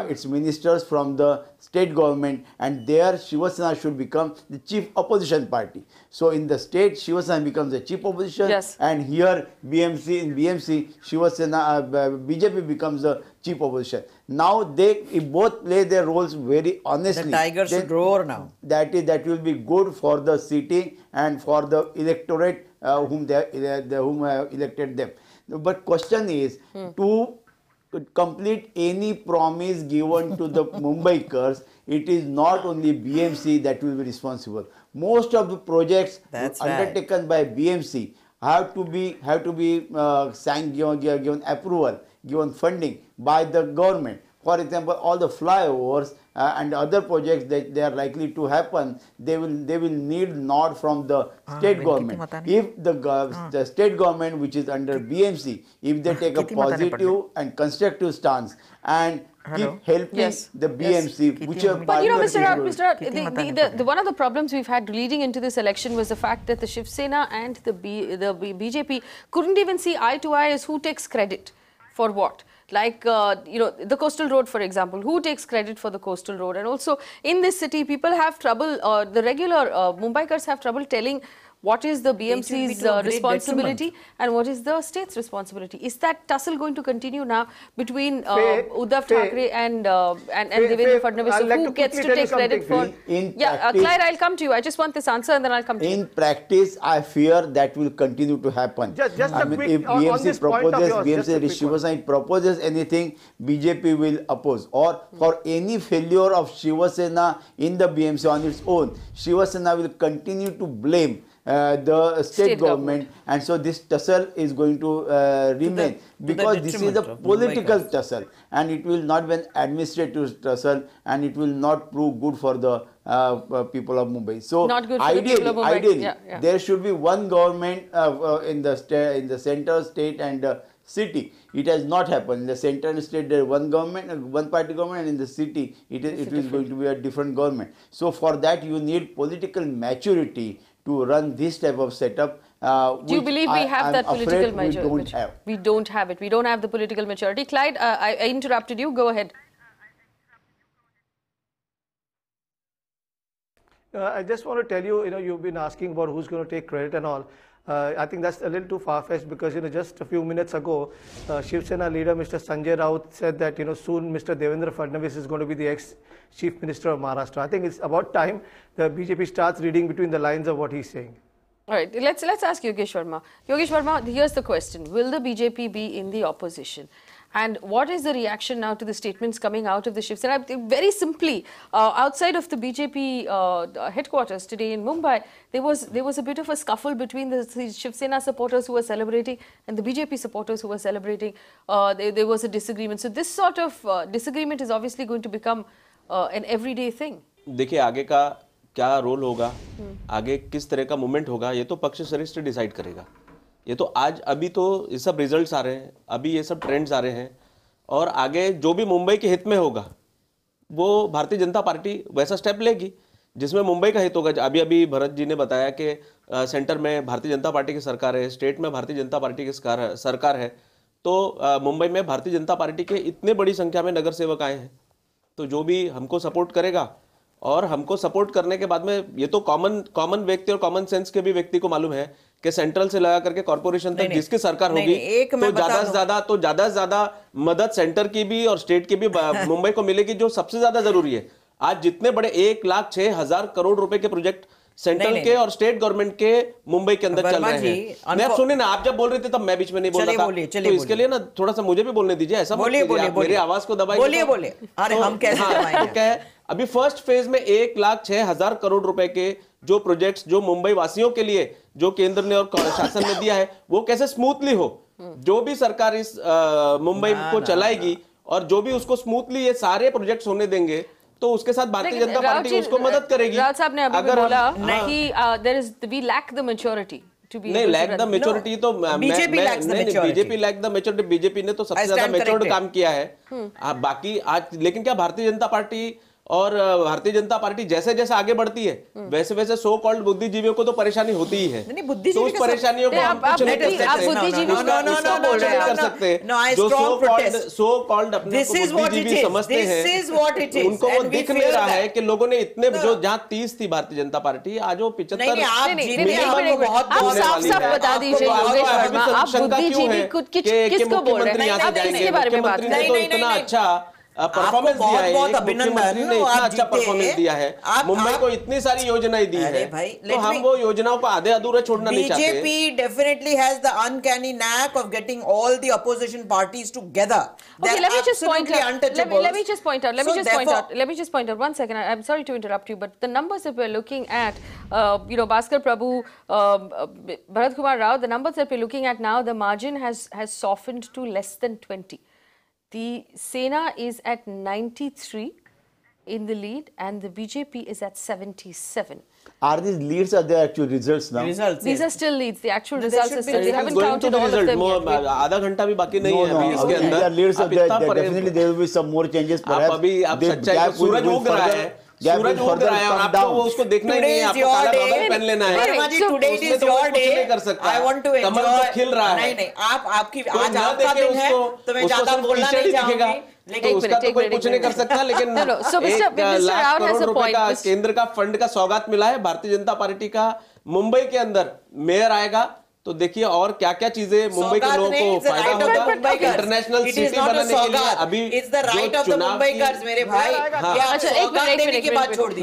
its ministers from the state government, and there Shiva Sena should become the chief opposition party. So in the state, Shiva Sena becomes the chief opposition, Yes. and here in BMC, Shiva Sena, BJP becomes the chief opposition. Now they both play their roles very honestly. The tiger should roar now. That will be good for the city and for the electorate whom elected them. But question is to complete any promise given to the Mumbaikars, it is not only BMC that will be responsible. Most of the projects undertaken by BMC have to be given approval, given funding by the government. For example, all the flyovers and other projects that they are likely to happen, they will need nod from the state government. If the state government, which is under BMC, if they take a positive and constructive stance and keep helping Yes. the BMC, whichever But you know, party Mr. Rao, the one of the problems we've had leading into this election was the fact that the Shiv Sena and the BJP couldn't even see eye to eye as who takes credit for what. Like, the coastal road, for example, who takes credit for the coastal road? And also in this city, people have trouble, the regular Mumbaikars have trouble telling what is the BMC's responsibility and what is the state's responsibility. Is that tussle going to continue now between Uddhav Thackeray and Devendra Fadnavis? So who gets to take credit for... Clyde, I'll come to you. I just want this answer and then I'll come to you. In practice, I fear that will continue to happen. Just I a mean, quick, if on this point of yours, just a quick Shiva Sena proposes anything, BJP will oppose. Or for any failure of Shiva Sena in the BMC on its own, Shiva Sena will continue to blame the state government, and so this tussle is going to remain, because this is a political tussle and it will not be an administrative tussle, and it will not prove good for the people of Mumbai. So not good for the people of Mumbai. Ideally, there should be one government in the center, state and city. It has not happened. In the center and state, there is one government, one party government, and in the city, it is going to be a different government. So for that, you need political maturity to run this type of setup. Do you believe we have that political maturity? We don't have it. We don't have the political maturity. Clyde, I interrupted you. Go ahead. I just want to tell you, you've been asking about who's going to take credit and all. I think that's a little too far-fetched, because just a few minutes ago, Shiv Sena leader Mr. Sanjay Raut said that soon Mr. Devendra Fadnavis is going to be the ex-chief minister of Maharashtra. I think it's about time the BJP starts reading between the lines of what he's saying. All right, let's ask Yogesh Verma. Yogesh Verma, here's the question: will the BJP be in the opposition? And what is the reaction now to the statements coming out of the Shiv Sena? Very simply, outside of the BJP headquarters today in Mumbai, there was a bit of a scuffle between the Shiv Sena supporters who were celebrating and the BJP supporters who were celebrating. There was a disagreement. So this sort of disagreement is obviously going to become an everyday thing. देखिए आगे का क्या role होगा, आगे किस तरह का movement होगा, ये तो पक्ष श्रेष्ठ डिसाइड करेगा. ये तो आज अभी तो ये सब रिजल्ट्स आ रहे हैं, अभी ये सब ट्रेंड्स आ रहे हैं, और आगे जो भी मुंबई के हित में होगा वो भारतीय जनता पार्टी वैसा स्टेप लेगी जिसमें मुंबई का हित होगा. अभी भरत जी ने बताया कि सेंटर में भारतीय जनता पार्टी की सरकार है, स्टेट में भारतीय जनता पार्टी की सरकार है, तो मुंबई में भारतीय जनता पार्टी के इतने बड़ी संख्या में नगर सेवक आए हैं, तो जो भी हमको सपोर्ट करेगा, और हमको सपोर्ट करने के बाद में ये तो कॉमन व्यक्ति और कॉमन सेंस के भी व्यक्ति को मालूम है कि सेंट्रल से लगा करके कॉर्पोरेशन तक जिसकी सरकार होगी तो ज्यादा से ज्यादा मदद सेंटर की भी और स्टेट की भी मुंबई को मिलेगी, जो सबसे ज्यादा जरूरी है. आज जितने बड़े 1,06,000 करोड़ रुपए के प्रोजेक्ट सेंट्रल के और स्टेट गवर्नमेंट के मुंबई के अंदर चल रहे हैं। नहीं, आप सुने ना, आप जब बोल रहे थे तब मैं बीच में नहीं बोल रहा था, तो इसके लिए ना थोड़ा सा मुझे भी बोलने दीजिए। ऐसा मेरी आवाज को दबाइए। बोलिए। अरे हम कैसे दबाएंगे? तो क्या है, अभी फर्स्ट फेज में 1,06,000 करोड़ रुपए के जो प्रोजेक्ट्स जो मुंबई वासियों के लिए जो केंद्र ने और शासन ने दिया है, वो कैसे स्मूथली हो। जो भी सरकार इस मुंबई को चलाएगी और जो भी उसको स्मूथली ये सारे प्रोजेक्ट्स होने देंगे, तो उसके साथ भारतीय जनता पार्टी उसको मदद करेगी। राज साहब ने अभी बोला कि there is we lack the maturity to be नहीं, लैक द मेच्योरिटी तो BJP lack the maturity, BJP ने तो सबसे ज्यादा मेच्योर्ड काम किया है। बाकी आज लेकिन क्या भारतीय जनता पार्टी और भारतीय जनता पार्टी जैसे जैसे आगे बढ़ती है वैसे वैसे सो कॉल्ड बुद्धिजीवियों को तो परेशानी होती ही है। तो उस परेशानियों को हम कुछ नहीं कर सकते। जो सो कॉल्ड अपने बुद्धिजीवी समझते हैं, उनको वो दिख नहीं रहा है कि लोगों ने इतने जो जहाँ 30 थी भारतीय जनता पार्टी, आज वो 75 बता दीजिए किसको बोल रहे हैं, आप इसके बारे में बात करें। तो इतना अच्छा परफॉर्मेंस दिया है, मुख्यमंत्री ने इतना अच्छा परफॉर्मेंस दिया है, मुंबई को इतनी सारी योजनाएं दी है, तो हम वो योजनाओं को आधे अधूरे छोड़ना नहीं चाहते। BJP definitely has the uncanny knack of getting all the opposition parties together. Okay, let me just point out. One second. I'm sorry to interrupt you, but the numbers that we're looking at, Bhaskar Prabhu, Bharat Kumar Rao, the numbers that we're looking at now, the margin has softened to less than 20. The Sena is at 93 in the lead and the BJP is at 77. Are these leads or the actual results now? These are still leads. The actual results are still. They haven't counted all of them yet. आधा घंटा भी बाकी नहीं है अभी इसके अंदर। Leads are there. Definitely there will be some more changes. आप अभी आप सच्चाई को सूरज उग रहा है। सूरज उग रहा है और आपको वो उसको देखना ही नहीं है, आपको काला बाबा पहन लेना है। Today is your day. कर सकता I want to enjoy. कमल तो खिल रहा है। नहीं, आपकी आज आपका दिन है, तो मैं ज्यादा बोलना नहीं चाहूंगी। लेकिन उसका तो कोई कुछ नहीं कर सकता, लेकिन 1,00,000 करोड़ रुपए का केंद्र का फंड का सौगात मिला है। भारतीय जनता पार्टी का मुंबई के अंदर मेयर आएगा तो देखिए और क्या क्या चीजें मुंबई के लोगों को फायदा होगा। इंटरनेशनल सिटी बनाने के लिए अभी जो चुनाव मेरे भाई, की बात छोड़ दी।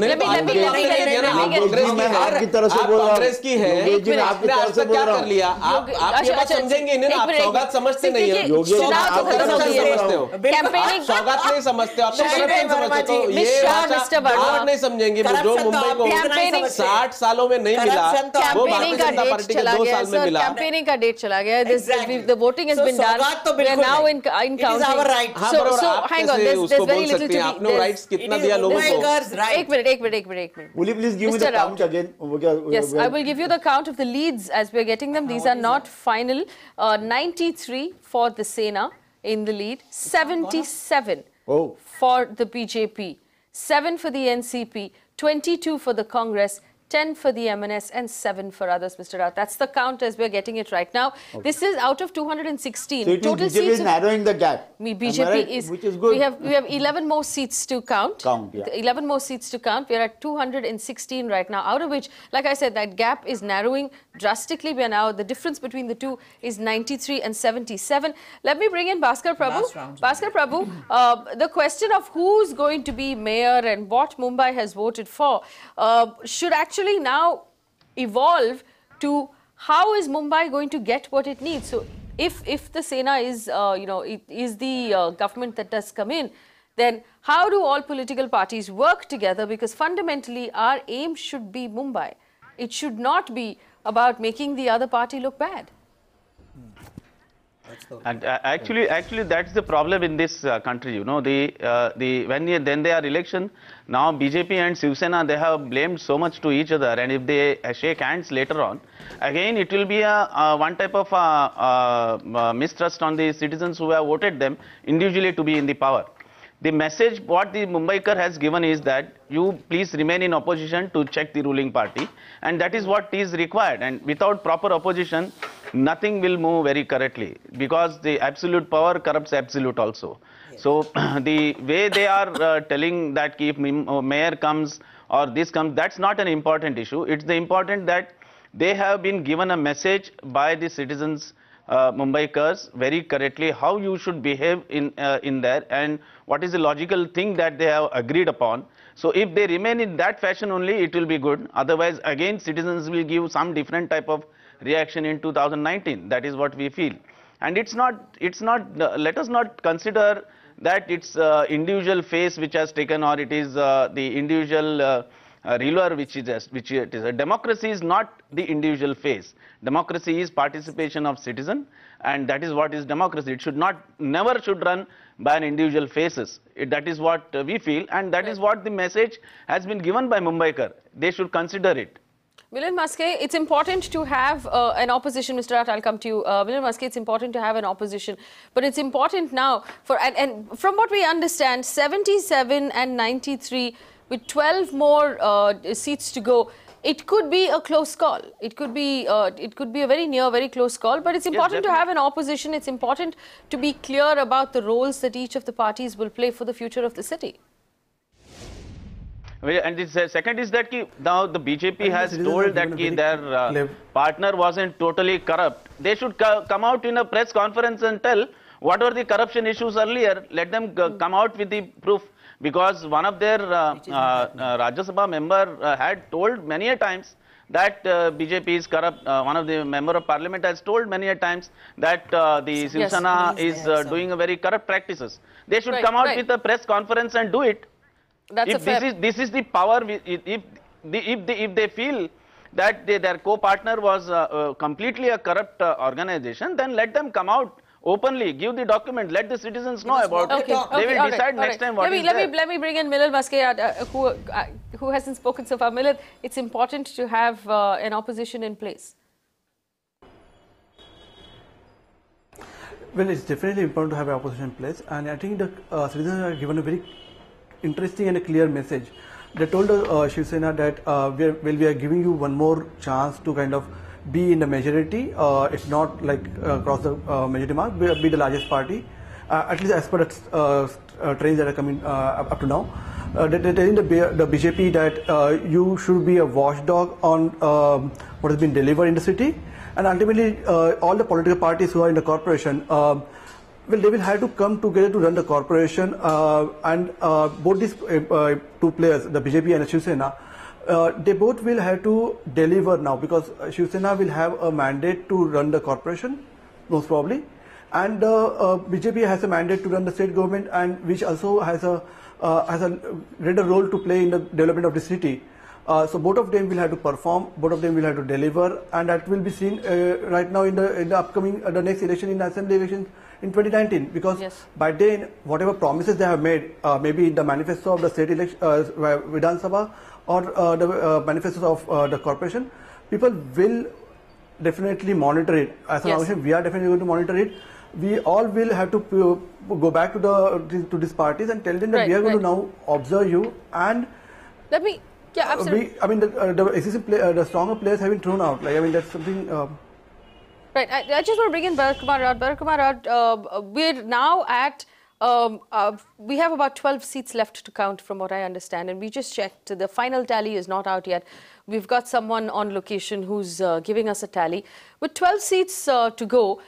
कांग्रेस की है, आपने आज तक क्या कर लिया? आप ये बात समझेंगे नहीं ना, आप सौगात समझते नहीं है, समझते हो, सौगात नहीं समझते, आप समझते हो। ये आप नहीं समझेंगे जो मुंबई को 60 सालों में नहीं मिला, वो भारतीय जनता पार्टी के 2 साल में मिला। कैंपेनिंग का डेट चला गया। The voting has been done. We are now in counting. It is our right. So hang on. There's very little to be. आपने राइट्स कितना दिया लोगों को? एक minute. Will you please give me the count again? Yes, I will give you the count of the leads as we are getting them. These are not final. 93 for the Sena in the lead. 77 for the BJP. 7 for the NCP. 22 for the Congress. 10 for the MNS and 7 for others, Mr. Rao. That's the count as we're getting it right now. Okay. This is out of 216. So total BJP is narrowing the gap. BJP right? is, which is good. We have 11 more seats to count. Yeah. 11 more seats to count. We're at 216 right now, out of which, like I said, that gap is narrowing drastically. We are now, the difference between the two is 93 and 77. Let me bring in Bhaskar Prabhu. Bhaskar Prabhu, the question of who's going to be mayor and what Mumbai has voted for should actually now evolve to how is Mumbai going to get what it needs. So if the Sena is, is the government that does come in, then how do all political parties work together? Because fundamentally our aim should be Mumbai. It should not be about making the other party look bad. And actually, that's the problem in this country. You know, then they are election. Now BJP and Shiv Sena, they have blamed so much to each other, and if they shake hands later on, again it will be a one type of mistrust on the citizens who have voted them individually to be in the power. The message what the Mumbaikar has given is that you please remain in opposition to check the ruling party, and that is what is required. And without proper opposition, nothing will move very correctly, because the absolute power corrupts absolute also. Yes. So the way they are telling that if mayor comes or this comes, that's not an important issue. It's the important that they have been given a message by the citizens Mumbaikars very correctly how you should behave in there and what is the logical thing that they have agreed upon. So if they remain in that fashion only, it will be good. Otherwise, again, citizens will give some different type of reaction in 2019. That is what we feel. And it's not, let us not consider that it's individual face which has taken, or it is the individual ruler which it is. A democracy is not the individual face. Democracy is participation of citizen, and that is what is democracy. It should not, never should run by an individual faces. That is what we feel, and that is what the message has been given by Mumbaikar. They should consider it. Milind Maske, it's important to have an opposition. Mr. Raut, I'll come to you. Milind Maske, it's important to have an opposition. But it's important now, for and from what we understand, 77 and 93, with 12 more seats to go, it could be a close call. It could be a very near, very close call. But it's important to have an opposition. It's important to be clear about the roles that each of the parties will play for the future of the city. And the second is that now the BJP has told that their partner wasn't totally corrupt. They should come out in a press conference and tell what were the corruption issues earlier. Let them come out with the proof. Because one of their Rajya Sabha member had told many a times that BJP is corrupt. One of the member of parliament has told many a times that the Shiv Sena is doing a very corrupt practices. They should come out with a press conference and do it. This is the power. If they feel that their co-partner was completely a corrupt organization, then let them come out openly, give the document, let the citizens know about it. They will decide next time what is there. Let me bring in Milind Maske, who hasn't spoken so far. Milind, it's important to have an opposition in place. Well, it's definitely important to have an opposition in place, and I think the citizens are given a very interesting and a clear message. They told Shiv Sena that we are giving you one more chance to kind of be in the majority. It's not like cross the majority mark, be the largest party, at least as per the trends that are coming up to now. They're telling the BJP that you should be a watchdog on what has been delivered in the city, and ultimately all the political parties who are in the corporation, well, they will have to come together to run the corporation, and both these two players, the BJP and the Shiv Sena, they both will have to deliver now, because Shiv Sena will have a mandate to run the corporation, most probably, and BJP has a mandate to run the state government, and which also has a greater role to play in the development of the city. So both of them will have to perform, both of them will have to deliver, and that will be seen right now in the upcoming the next election, in the assembly elections in 2019, because by then whatever promises they have made, maybe in the manifesto of the state election, Vidhan Sabha, or the manifestos of the corporation, people will definitely monitor it. As an organization, we are definitely going to monitor it. We all will have to go back to these parties and tell them that we are going to now observe you, and let me, absolutely. I mean, the existing the stronger players have been thrown out. Like, I mean, that's something. Right. I just want to bring in Bharat Kumar Raut. Bharat Kumar Raut, we're now at. We have about 12 seats left to count, from what I understand, and we just checked. The final tally is not out yet. We've got someone on location who's giving us a tally. With 12 seats to go,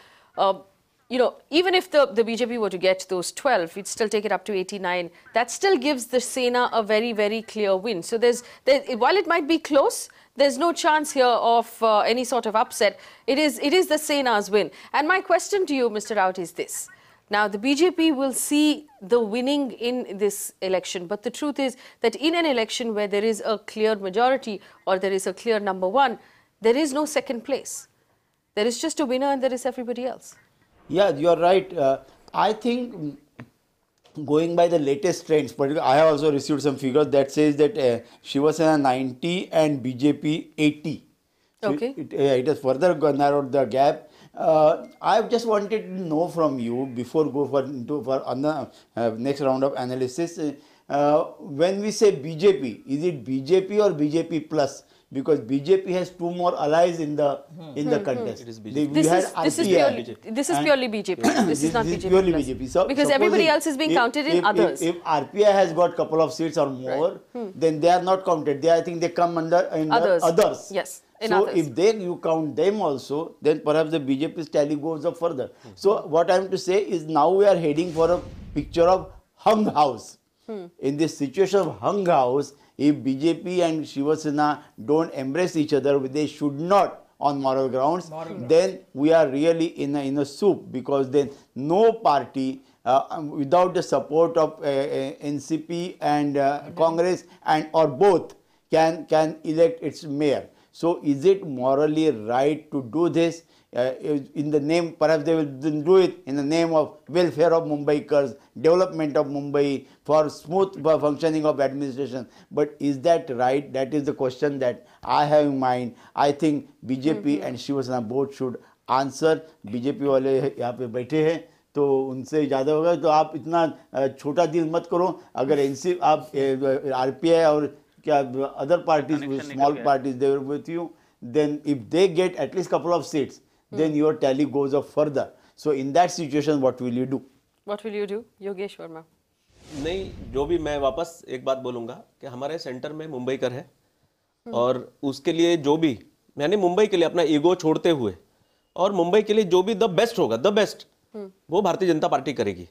you know, even if the BJP were to get those 12, we'd still take it up to 89. That still gives the Sena a very, very clear win. So while it might be close, there's no chance here of any sort of upset. It is the Sena's win. And my question to you, Mr. Raut, is this. Now, the BJP will see the winning in this election, but the truth is that in an election where there is a clear majority or there is a clear number one, there is no second place. There is just a winner and there is everybody else. Yeah, you are right. I think going by the latest trends, particularly I have also received some figures that says that Shiv Sena 90 and BJP 80. So okay. It has further narrowed the gap. I just wanted to know from you before go for on the next round of analysis. When we say BJP, is it BJP or BJP plus? Because BJP has two more allies in the contest. It is BJP. This is purely BJP. This is not BJP. Purely BJP. So because everybody else is being counted in others. If RPI has got couple of seats or more, then they are not counted. I think they come under others. Yes. So if you count them also, then perhaps the BJP's tally goes up further. So what I am to say is now we are heading for a picture of hung house. In this situation of hung house, if BJP and Shiva Sena don't embrace each other, they should not on moral grounds, then we are really in a soup, because then no party without the support of NCP and Congress and or both can elect its mayor. So is it morally right to do this in the name, perhaps they will do it in the name of welfare of Mumbaikars, development of Mumbai, for smooth functioning of administration. But is that right? That is the question that I have in mind. I think BJP and Shiva Sena both should answer. BJP वाले यहाँ पे बैठे हैं तो उनसे ज़्यादा होगा, तो आप इतना छोटा दिल मत करो. अगर NC आप RPI और other parties, small parties, they were with you, then if they get at least couple of seats, then your tally goes up further. So in that situation, what will you do? What will you do, Yogesh Verma? नहीं, जो भी मैं वापस एक बात बोलूँगा कि हमारे सेंटर में मुंबईकर है और उसके लिए जो भी, यानी मुंबई के लिए अपना ईगो छोड़ते हुए और मुंबई के लिए जो भी द बेस्ट होगा, द बेस्ट, वो भारतीय जनता पार्टी करेगी.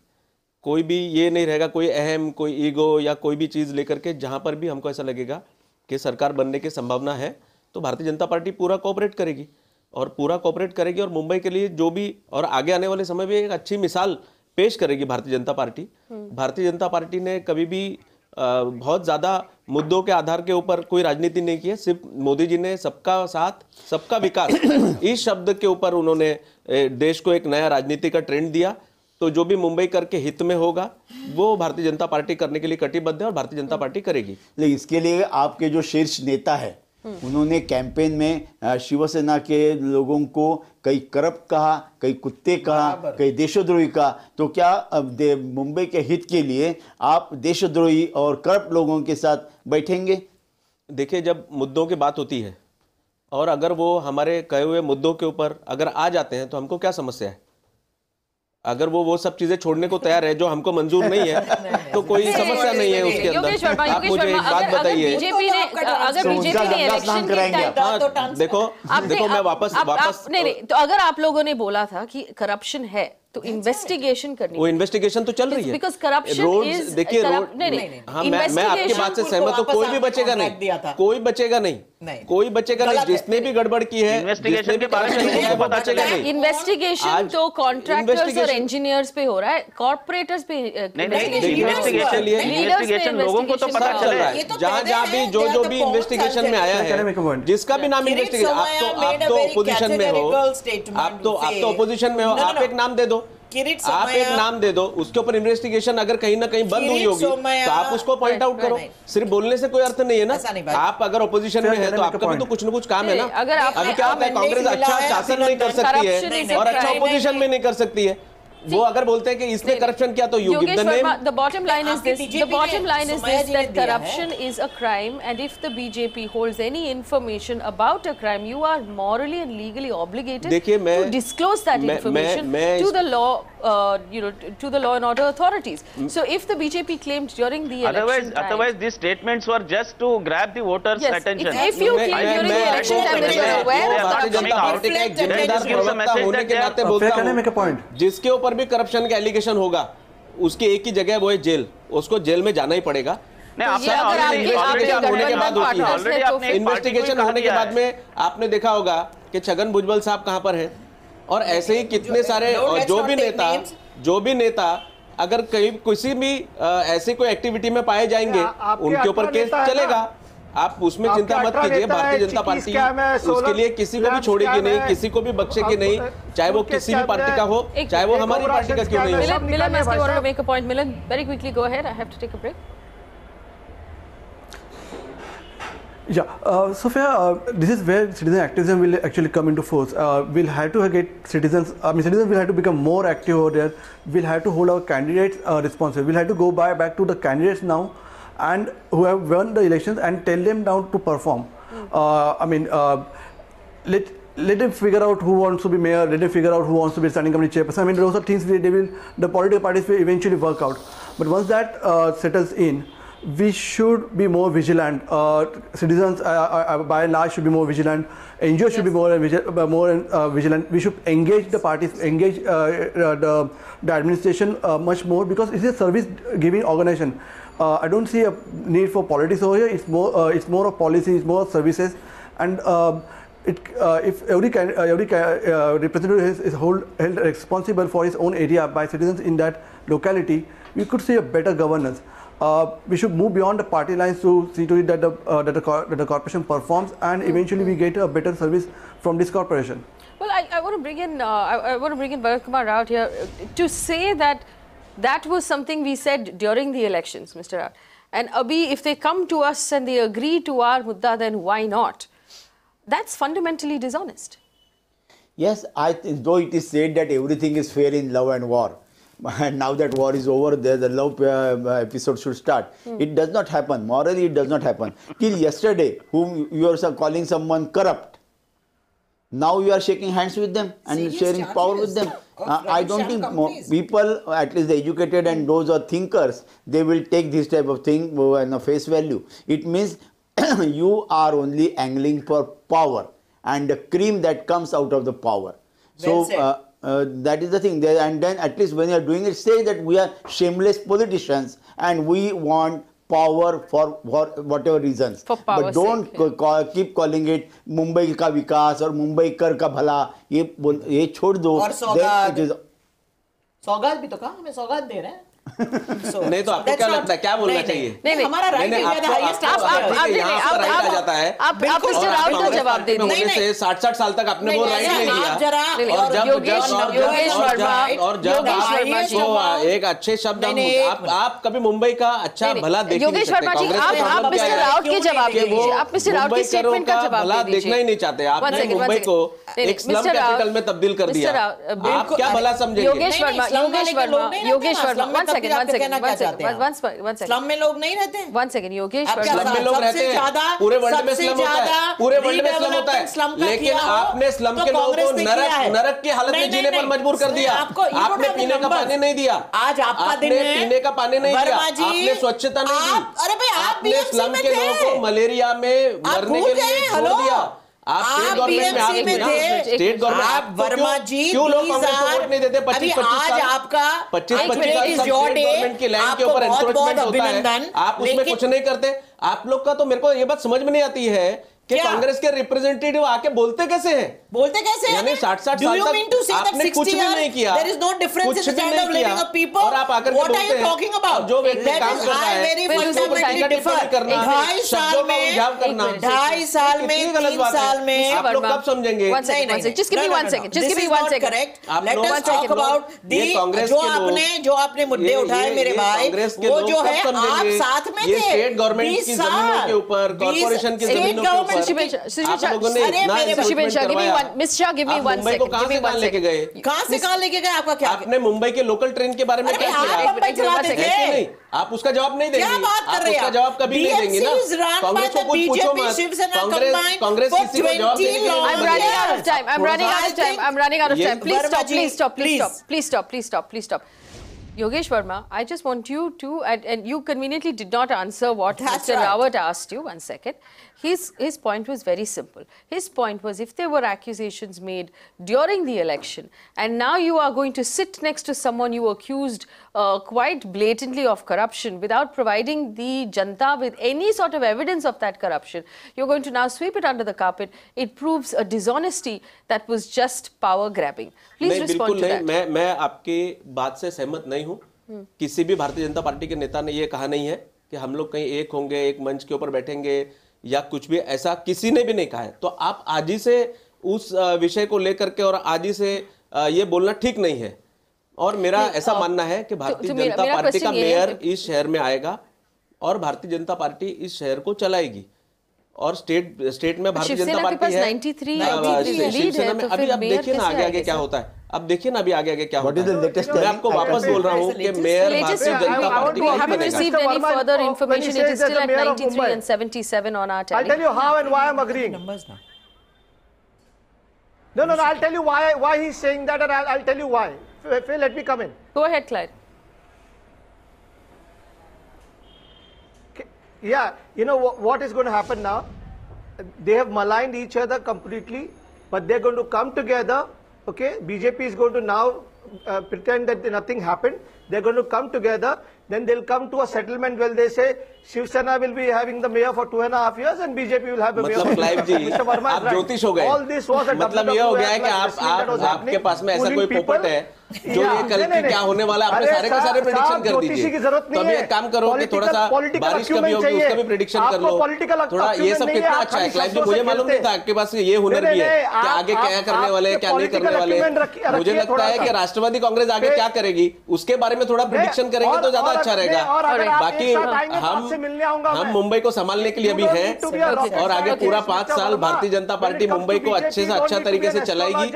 कोई भी ये नहीं रहेगा कोई अहम, कोई ईगो या कोई भी चीज़ लेकर के. जहाँ पर भी हमको ऐसा लगेगा कि सरकार बनने की संभावना है तो भारतीय जनता पार्टी पूरा कोऑपरेट करेगी और पूरा कोऑपरेट करेगी और मुंबई के लिए जो भी और आगे आने वाले समय में एक अच्छी मिसाल पेश करेगी भारतीय जनता पार्टी. भारतीय जनता पार्टी ने कभी भी बहुत ज़्यादा मुद्दों के आधार के ऊपर कोई राजनीति नहीं की है. सिर्फ मोदी जी ने सबका साथ सबका विकास इस शब्द के ऊपर उन्होंने देश को एक नया राजनीति का ट्रेंड दिया. तो जो भी मुंबई करके हित में होगा वो भारतीय जनता पार्टी करने के लिए कटिबद्ध है और भारतीय जनता पार्टी करेगी. लेकिन इसके लिए आपके जो शीर्ष नेता है उन्होंने कैंपेन में शिवसेना के लोगों को कई करप्ट कहा, कई कुत्ते कहा, कई देशद्रोही कहा. तो क्या अब मुंबई के हित के लिए आप देशद्रोही और करप्ट लोगों के साथ बैठेंगे? देखिए, जब मुद्दों की बात होती है और अगर वो हमारे कहे हुए मुद्दों के ऊपर अगर आ जाते हैं तो हमको क्या समस्या है? अगर वो सब चीजें छोड़ने को तैयार है जो हमको मंजूर नहीं है तो कोई समस्या नहीं है उसके अंदर. आप मुझे एक बात बताइए, अगर बीजेपी ने इलेक्शन के देखो मैं वापस नहीं, तो अगर आप लोगों ने बोला था कि करप्शन है तो इन्वेस्टिगेशन करनी, वो इन्वेस्टिगेशन तो चल रही है. बिकॉज़ करप्शन इज, देखिए हाँ, मैं आपकी बात से सहमत हूँ. कोई भी बचेगा नहीं, कोई बचेगा नहीं, कोई बचेगा नहीं. जिसने भी गड़बड़ की है, इन्वेस्टिगेशन के बारे में बचेगा नहीं. इन्वेस्टिगेशन तो कॉन्ट्रैक्टर्स और इंजीनियर्स पे हो रहा है, कॉर्पोरेटर्स पे इन्वेस्टिगेशन लोगों को तो पता चल रहा है. जहाँ भी जो भी इन्वेस्टिगेशन में आया है, जिसका भी नाम इन्वेस्टिगेशन, आप तो अपोजिशन में हो, आप तो अपोजिशन में हो, आप एक नाम दे दो, आप एक नाम दे दो, उसके ऊपर इन्वेस्टिगेशन अगर कहीं ना कहीं बंद हुई होगी तो आप उसको पॉइंट आउट करो. सिर्फ बोलने से कोई अर्थ नहीं है ना. आप अगर ओपोजिशन में है तो आपका भी तो कुछ ना कुछ काम है ना. अभी क्या होता है, कांग्रेस अच्छा शासन नहीं कर सकती है और अच्छा ओपोजिशन में नहीं कर सकती है. वो अगर बोलते हैं कि इसने करप्शन किया तो you give the name. The bottom line is this. The bottom line is this, that corruption is a crime, and if the BJP holds any information about a crime, you are morally and legally obligated to disclose that information to the law, to the law and order authorities. So if the BJP claimed during the election time, otherwise these statements were just to grab the voters' attention. If you claim during the election time that you are aware of corruption, जिसके ऊपर भी corruption का allegation होगा उसकी एक ही जगह है, वो है जेल. उसको जेल में जाना ही पड़ेगा. इन्वेस्टिगेशन होने के बाद में आपने देखा होगा कि छगन भुजबल साहब कहां पर हैं और ऐसे ही कितने सारे जो भी नेता अगर कहीं किसी भी ऐसी कोई एक्टिविटी में पाए जाएंगे उनके ऊपर केस चलेगा. आप उसमें चिंता मत कीजिए. भारतीय जनता पार्टी उसके लिए किसी को भी छोड़ेगी नहीं, किसी को भी बख्शेगी नहीं, चाहे वो किसी भी पार्टी का हो, चाहे वो हमारी पार्टी का क्यों नहीं हो. Milan, I want to make a point. Milan, very quickly, go ahead. I have to take a break. Yeah, Sophia, this is where citizen activism will actually come into force. We'll have to get citizens. Citizens will have to become more active over there. We'll have to hold our candidates responsible. We'll have to go back to the candidates now, and who have won the elections, and tell them now to perform. Let them figure out who wants to be mayor. Let them figure out who wants to be standing committee chairperson. Those are things the political parties will eventually work out. But once that settles in, we should be more vigilant. Citizens, by and large, should be more vigilant. NGOs should be more vigilant. We should engage the parties, engage the administration much more, because it's a service-giving organization. I don't see a need for politics over here. It's more of policy, it's more of services, and if every representative is held responsible for his own area by citizens in that locality, we could see a better governance. We should move beyond the party lines to see to it that the corporation performs, and eventually we get a better service from this corporation. Well, I want to bring in Bharat Kumar Rao here to say that was something we said during the elections, Mr. Rao. And Abhi, if they come to us and they agree to our mudda, then why not? That's fundamentally dishonest. Yes, though it is said that everything is fair in love and war. And now that war is over, the love episode should start. It does not happen. Morally, it does not happen. Till yesterday, whom you are calling someone corrupt, now you are shaking hands with them and sharing power with them. I don't think people, at least the educated and those who are thinkers, they will take this type of thing in face value. It means you are only angling for power and the cream that comes out of the power. So that is the thing. And then at least when you are doing it, say that we are shameless politicians and we want power for whatever reasons. But don't keep calling it Mumbai ka vikas or Mumbai kar ka bhala. ये छोड़ दो. और सौगात भी तो कहा, हमें सौगात दे रहे हैं. नहीं तो आपको क्या लगता है, क्या बोलना चाहिए? नहीं, हमारा राइट है, हाईएस्ट आप मिस्टर राउत का जवाब दे दीजिए। से 60 साल तक आपने वो राइट नहीं दिया, और जब आपको एक अच्छे शब्द आप कभी मुंबई का अच्छा भला देख नहीं सकते। आप मिस्टर राउत के जवाब दीजिए, आप मिस्टर राउत के स्टेटमेंट का जवाब भला देखना ही नहीं चाहते। आपने मुंबई को एक स्लम कैपिटल में तब्दील कर दिया, आप क्या भला समझेंगे? योगेश वर्मा, स्लम में लोग नहीं रहते। वन सेकंड, योगेश स्लम में लोग रहते हैं, पूरे वर्ल्ड में स्लम होता है, पूरे वर्ल्ड में स्लम होता है, लेकिन आपने स्लम के लोगों को नरक की हालत में जीने पर मजबूर कर दिया। आपने पीने का पानी नहीं दिया, आज आपका दिन है, पीने का पानी नहीं दिया, आपने स्वच्छता नहीं दी, अरे भाई आपने स्लम के लोगों को मलेरिया में मरने के लिए छोड़ दिया। आप स्टेट गवर्नमेंट वर्मा जी, क्यों लोग कांग्रेस को वोट नहीं देते? 25-25 गवर्नमेंट की लैंड के ऊपर एनक्रोचमेंट होता है, आप उसमें कुछ नहीं करते। आप लोग का तो मेरे को ये बात समझ में नहीं आती है कि कांग्रेस के रिप्रेजेंटेटिव आके बोलते कैसे हैं? बोलते कैसे हैं? यानी 60 साल तक आपने कुछ भी नहीं किया, there is no difference in the standard of living of people. और आप आकर What are you talking about? जो व्यक्ति काम कर रहा है, 2.5 साल में 3 साल में आप लोग कब समझेंगे? Just give me 1 second. Just give me 1 second. Let us talk about जो आपने मुद्दे उठाए मेरे भाई, वो जो है आप साथ में थे। स्टेट गवर्नमेंट की जमीनों के ऊपर, कॉर्पोरेशन की जमीनों के ऊपर कहां से कहां लेके गए? आपका क्या? आपने मुंबई के लोकल ट्रेन के बारे में क्या किया? आप उसका जवाब नहीं देंगे, आप उसका जवाब कभी नहीं देंगे ना। कांग्रेस को कुछ पूछो मत, कांग्रेस किसी को जवाब देने के लिए Please stop. Yogesh Verma, I just want you to, and you conveniently did not answer what Mr. Rawat asked you. 1 second. His point was very simple. His point was, if there were accusations made during the election, and now you are going to sit next to someone you accused quite blatantly of corruption without providing the Janta with any sort of evidence of that corruption, you're going to now sweep it under the carpet. It proves a dishonesty that was just power grabbing. Please respond to that. मैं आपकी बात से सहमत नहीं हूँ। किसी भी Bharatiya Janata party के नेता ने ये कहा नहीं है कि हम लोग कहीं एक होंगे, एक मंच के ऊपर बैठेंगे या कुछ भी, ऐसा किसी ने भी नहीं कहा है। तो आप आज ही से उस विषय को लेकर के और आज ही से ये बोलना ठीक नहीं है। और मेरा ऐसा मानना है कि भारतीय जनता पार्टी का मेयर इस शहर में आएगा और भारतीय जनता पार्टी इस शहर को चलाएगी, और स्टेट में भारतीय जनता पार्टी है, शिवसेना में। अभी आप देखिए ना आगे आगे क्या होता है, अब देखिए ना अभी आगे आगे क्या होता है। मैं आपको वापस बोल रहा हूँ कि mayor Bharatiya Janata party We haven't received any further information. It is still at 93 and 77 on our tally. I'll tell you how and why I'm agreeing. No, I'll tell you why he's saying that, and I'll tell you why. Phil, let me come in. Go ahead, Clyde. Yeah, you know what is going to happen now? They have maligned each other completely, but they're going to come together. Okay, BJP is going to now pretend that nothing happened. They're going to come together. Then they'll come to a settlement where they say Shiv Sena will be having the mayor for 2.5 years and BJP will have the mayor for 2 years. Mr. Verma, आप ज्योतिष हो गए। All this was a मतलब ये हो गया है कि आपके पास में ऐसा कोई पोपट है जो ये कल की क्या होने वाला है, आपने सारे का सारे प्रेडिक्शन कर दीजिए। तो अभी एक काम करो कि थोड़ा सा बारिश कभी होगी उसका भी प्रेडिक्शन कर लो। थोड़ा ये सब कितना अच्छा है क्लाइव जी, मुझे मालूम नहीं था आपके पास ये हुनर भी है कि आगे क्या करने वाले हैं क्या नहीं करने वाले। मुझे लगता है कि राष्ट्रवादी कांग्रेस आगे क्या करेगी उसके बारे में थोड़ा प्रेडिक्शन करेंगे तो ज्यादा अच्छा रहेगा। बाकी हम मुंबई को संभालने के लिए अभी हैं और आगे पूरा 5 साल भारतीय जनता पार्टी मुंबई को अच्छे से अच्छा तरीके से चलाएगी,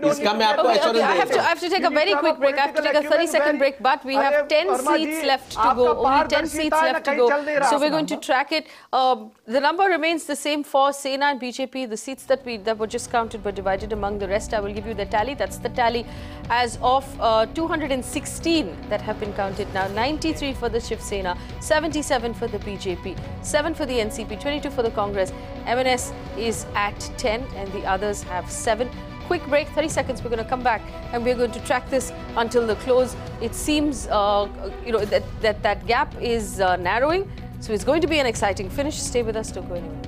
इसका मैं आपको एश्योरेंस देता हूं। I have to take a very quick break. I have to take a 30-second break, but we have 10 seats left to go. Only 10 seats left to go. So we're going to track it. The number remains the same for Sena and BJP. The seats that were just counted were divided among the rest. I will give you the tally. That's the tally as of 216 that have been counted now. 93 for the Shiv Sena, 77 for the BJP, 7 for the NCP, 22 for the Congress. MNS is at 10 and the others have 7. Quick break, 30 seconds. We're going to come back and we're going to track this until the close. It seems, that gap is narrowing. So it's going to be an exciting finish. Stay with us. Don't go anywhere.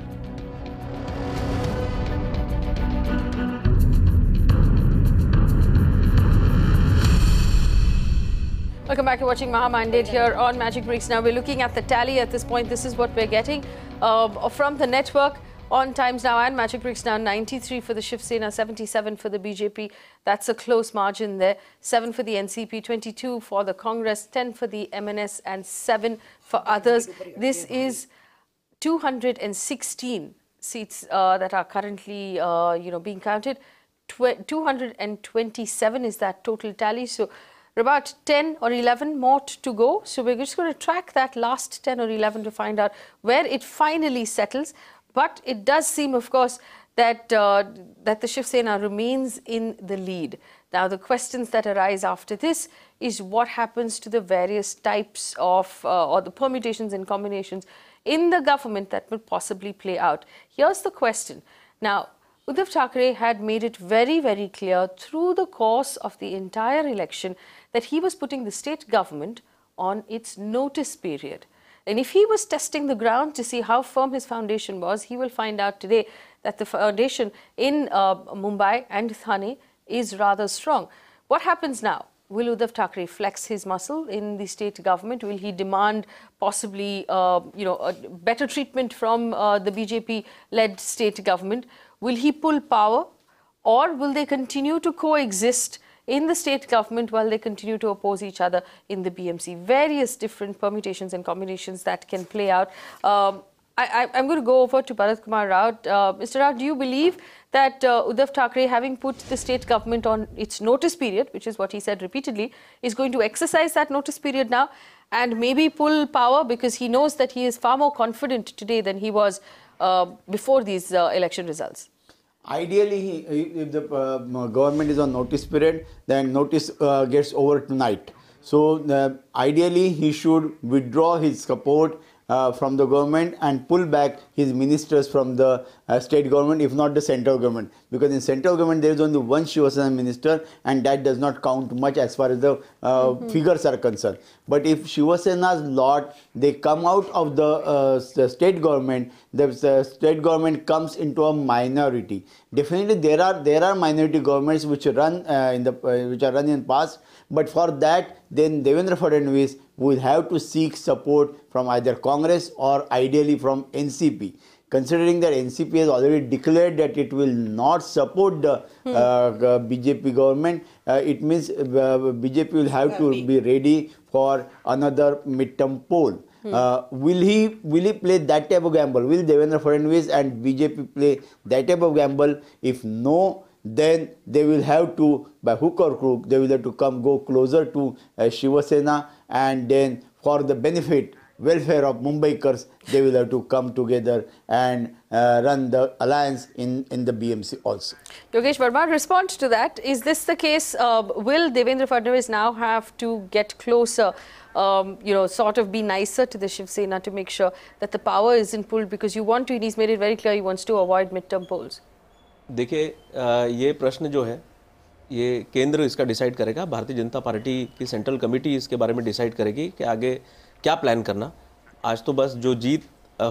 Welcome back. You're watching Maha Mandate here on Magic Bricks. Now we're looking at the tally at this point. This is what we're getting from the network. On Times Now and Magic Bricks now, 93 for the Shiv Sena, 77 for the BJP. That's a close margin there. 7 for the NCP, 22 for the Congress, 10 for the MNS and 7 for others. This is 216 seats that are currently, being counted. 227 is that total tally. So about 10 or 11 more to go. So we're just going to track that last 10 or 11 to find out where it finally settles. But it does seem, of course, that the Shiv Sena remains in the lead. Now, the questions that arise after this is what happens to the various types of or the permutations and combinations in the government that will possibly play out. Here's the question. Now, Uddhav Thackeray had made it very, very clear through the course of the entire election that he was putting the state government on its notice period. And if he was testing the ground to see how firm his foundation was, he will find out today that the foundation in Mumbai and Thane is rather strong. What happens now? Will Uddhav Thackeray flex his muscle in the state government? Will he demand possibly, a better treatment from the BJP-led state government? Will he pull power, or will they continue to coexist in the state government while they continue to oppose each other in the BMC? Various different permutations and combinations that can play out. I'm going to go over to Bharat Kumar Rao. Mr. Rao, do you believe that Uddhav Thackeray, having put the state government on its notice period, which is what he said repeatedly, is going to exercise that notice period now and maybe pull power because he knows that he is far more confident today than he was before these election results? Ideally, if the government is on notice period, then notice gets over tonight. So ideally, he should withdraw his support from the government and pull back his ministers from the state government, if not the central government. Because in central government, there is only one Shiv Sena minister, and that does not count much as far as the figures are concerned. But if Shiv Sena's lot, they come out of the state government, the state government comes into a minority. Definitely, there are minority governments which run in past. But for that, then Devendra Fadnavis will have to seek support from either Congress or ideally from NCP. Considering that NCP has already declared that it will not support the BJP government, it means BJP will have to be ready for another midterm poll. Will he play that type of gamble? Will Devendra Fadnavis and BJP play that type of gamble? If no, then they will have to, by hook or crook, they will have to go closer to Shiv Sena, and then for the welfare of Mumbaikars, they will have to come together and run the alliance in the BMC also. Yogesh Verma, respond to that. Is this the case? Will Devendra Fadnavis now have to get closer sort of be nicer to the Shiv Sena to make sure that the power isn't pulled, because you want to, and he's made it very clear he wants to avoid midterm polls? देखिए, ये प्रश्न जो है ये केंद्र इसका decide करेगा। Bharatiya Janata party की सेंट्रल कमेटी इसके बारे में डिसाइड करेगी कि आगे क्या प्लान करना। आज तो बस जो जीत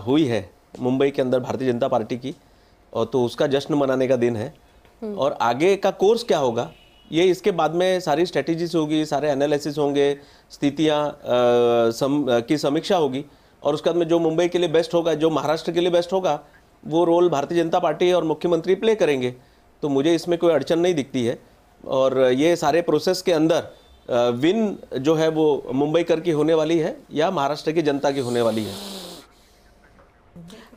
हुई है मुंबई के अंदर भारतीय जनता पार्टी की, और तो उसका जश्न मनाने का दिन है, और आगे का कोर्स क्या होगा ये इसके बाद में सारी स्ट्रेटजीज होगी, सारे एनालिसिस होंगे, स्थितियाँ की समीक्षा होगी, और उसके बाद में जो मुंबई के लिए बेस्ट होगा, जो महाराष्ट्र के लिए बेस्ट होगा, वो रोल भारतीय जनता पार्टी और मुख्यमंत्री प्ले करेंगे। तो मुझे इसमें कोई अड़चन नहीं दिखती है, और ये सारे प्रोसेस के अंदर विन जो है वो मुंबई कर की होने वाली है या महाराष्ट्र की जनता की होने वाली है।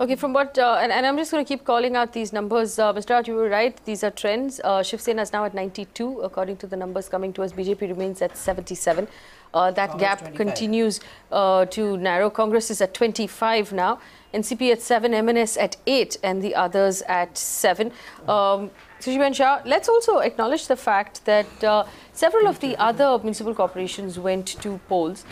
Okay, from what, and I'm just going to keep calling out these numbers. Mr. Raj, you were right, these are trends. Shiv Sena is now at 92, according to the numbers coming to us. BJP remains at 77. That gap 25. Continues to narrow. Congress is at 25 now. NCP at 7, MNS at 8, and the others at 7. Sushiban Shah, let's also acknowledge the fact that several of the other municipal corporations went to polls.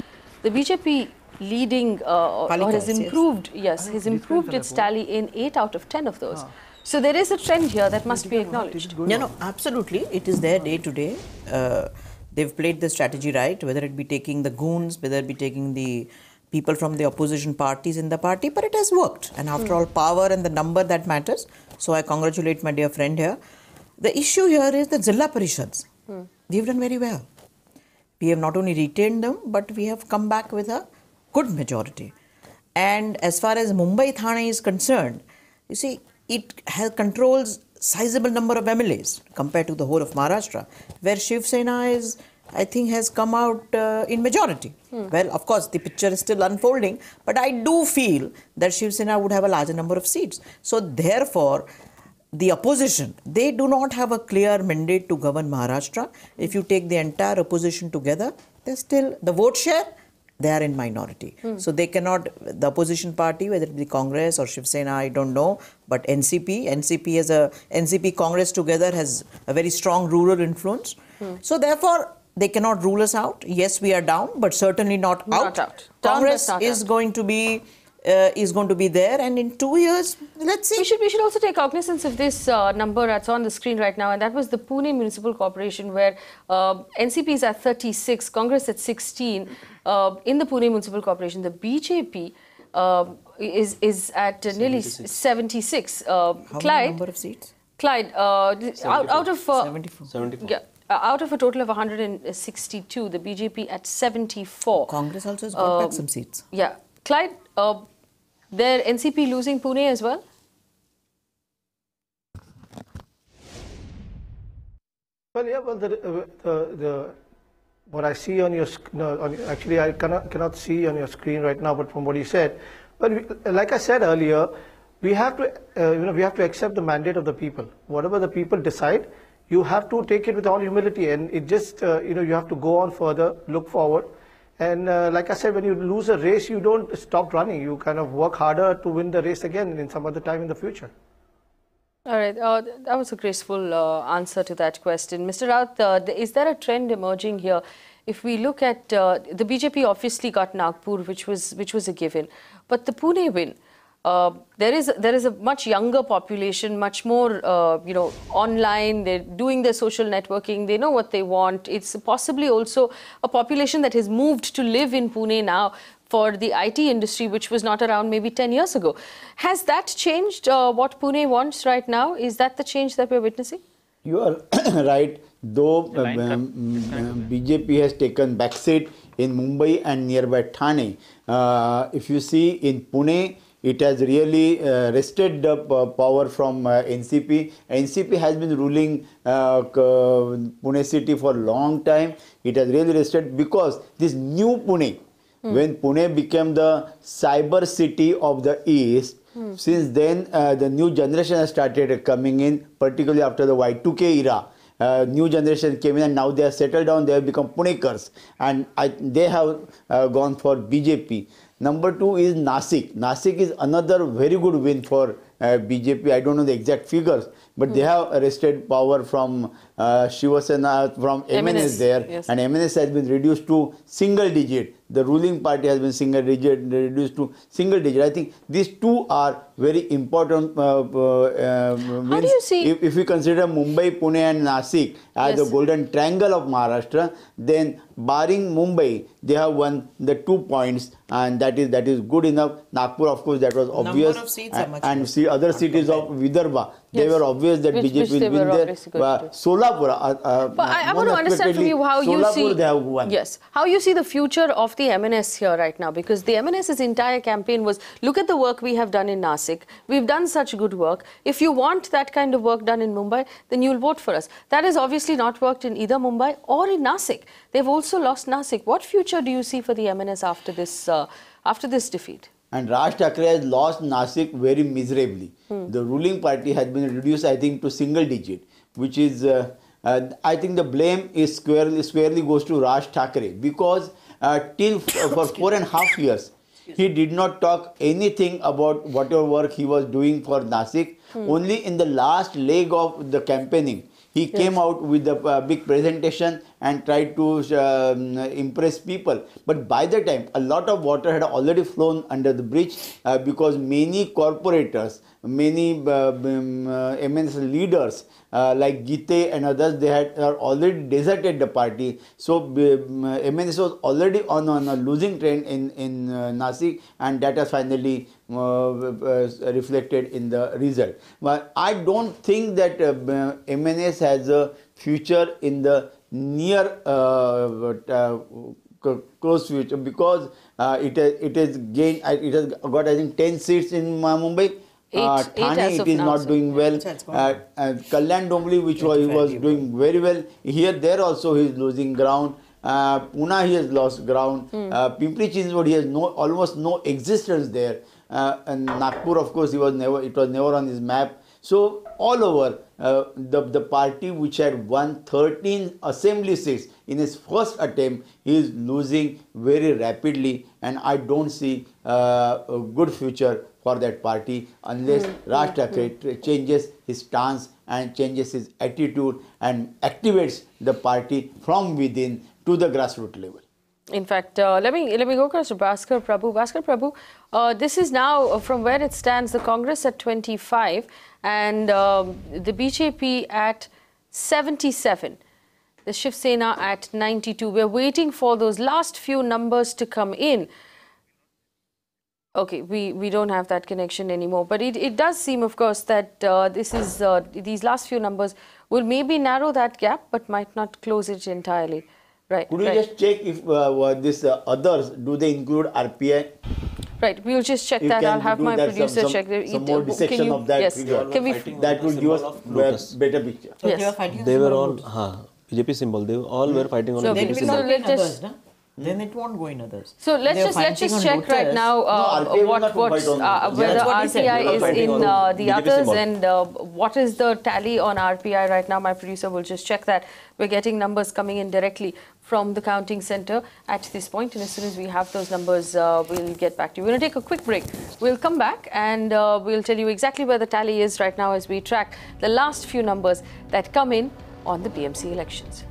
The BJP leading or has improved, yes, has improved its tally in 8 out of 10 of those. So there is a trend here that must be acknowledged. No, absolutely. It is there day to day. They've played the strategy right, whether it be taking the goons, whether it be taking the people from the opposition parties in the party, but it has worked. And after all, power and the number that matters. So I congratulate my dear friend here. The issue here is the Zilla Parishads. We've done very well. We have not only retained them, but we have come back with a good majority. And as far as Mumbai Thane is concerned, you see, it controls sizable number of MLAs compared to the whole of Maharashtra, where Shiv Sena is, I think, has come out in majority. Well, of course, the picture is still unfolding, but I do feel that Shiv Sena would have a larger number of seats. So therefore, the opposition, they do not have a clear mandate to govern Maharashtra. If you take the entire opposition together, they're still, the vote share, they are in minority. So they cannot, the opposition party, whether it be Congress or Shiv Sena, I don't know, but NCP Congress together has a very strong rural influence. So therefore, they cannot rule us out. Yes, we are down, but certainly not out. Congress is going to be there, and in 2 years, let's see. We should also take cognizance of this number that's on the screen right now, and that was the Pune Municipal Corporation, where NCP is at 36, Congress at 16. In the Pune Municipal Corporation, the BJP is at nearly 76. How many number of seats? Clyde, out of 74. Yeah. Out of a total of 162, the BJP at 74. Congress also has got back some seats. Yeah. Clyde, their NCP losing Pune as well? Well, yeah, well, what I see on your actually I cannot see on your screen right now, but from what you said, but like I said earlier, we have to we have to accept the mandate of the people. Whatever the people decide, you have to take it with all humility, and it just you have to go on further, look forward. And like I said, when you lose a race, you don't stop running. You kind of work harder to win the race again in some other time in the future. All right. That was a graceful answer to that question. Mr. Raut, is there a trend emerging here? If we look at the BJP obviously got Nagpur, which was a given. But the Pune win, there is a much younger population, much more online. They're doing their social networking. They know what they want. It's possibly also a population that has moved to live in Pune now for the IT industry, which was not around maybe 10 years ago. Has that changed what Pune wants right now? Is that the change that we're witnessing? You are right. Though BJP has taken backseat in Mumbai and nearby Thane, if you see in Pune, it has really wrested the power from NCP. NCP has been ruling Pune city for a long time. It has really wrested because this new Pune, when Pune became the cyber city of the East, since then the new generation has started coming in, particularly after the Y2K era. New generation came in and now they are settled down, they have become Punekars, and they have gone for BJP. Number 2 is Nasik. Nasik is another very good win for BJP. I don't know the exact figures, but they have wrested power from Shiva Sena, from MNS there, yes. and MNS has been reduced to single digit. The ruling party has been single digit, reduced to single digit. I think these two are very important. How do you see? If we consider Mumbai, Pune, and Nasik as Yes. the golden triangle of Maharashtra, then barring Mumbai, they have won the 2 points, and that is good enough. Nagpur, of course, that was obvious. Number of seats are much and more. see other cities of Vidarbha, they Yes. were obvious that Which BJP they will win were there. obviously going to do. Solapur, But I want to understand from you how you Solapur, see, they have won. yes, how you see the future of the MNS here right now, because the MNS's entire campaign was, look at the work we have done in Nasik. We've done such good work. If you want that kind of work done in Mumbai, then you'll vote for us. That has obviously not worked in either Mumbai or in Nasik. They've also lost Nasik. What future do you see for the MNS after this defeat? And Raj Thackeray has lost Nasik very miserably. The ruling party has been reduced, I think, to single digit, which is, I think the blame is squarely goes to Raj Thackeray, because till for 4.5 years, he did not talk anything about whatever work he was doing for Nasik. Only in the last leg of the campaigning, he came out with a big presentation and tried to impress people. But by the time, a lot of water had already flown under the bridge, because many corporators, many MNS leaders like Gite and others, they had already deserted the party. So MNS was already on a losing trend in Nasik, and that has finally reflected in the result. But I don't think that MNS has a future in the near close future, because it has gained, it has got, I think, 10 seats in Mumbai. Eight Thane, as it of is now, not sir. doing well. Kalyan Dombli, which he was doing very well. Here, there also he is losing ground. Pune, he has lost ground. Pimpri Chinchwad, he has almost no existence there. And Nagpur, of course, it was never on his map. So all over, the party which had won 13 assembly seats in his first attempt, he is losing very rapidly, and I don't see a good future for that party unless Raj Thackeray changes his stance and changes his attitude and activates the party from within to the grassroots level. In fact, let me go across to Bhaskar Prabhu. Bhaskar Prabhu, this is now, from where it stands, the Congress at 25 and the BJP at 77. The Shiv Sena at 92. We're waiting for those last few numbers to come in. Okay, we don't have that connection anymore. But it does seem, of course, that these last few numbers will maybe narrow that gap, but might not close it entirely. Right. Could you just check if this others, do they include RPI? Right, we'll just check that. I'll have my producer check. Some more dissection of that figure. That will give us better picture. So they were fighting. They were all BJP symbol. They all were fighting on So BJP Then it symbol. will not go in others, no? Then it won't go in others. So let's just check right now whether RPI is in the others and what is the tally on RPI right now. My producer will just check that. We're getting numbers coming in directly from the counting center at this point, and as soon as we have those numbers, we'll get back to you. We're going to take a quick break. We'll come back and we'll tell you exactly where the tally is right now as we track the last few numbers that come in on the BMC elections.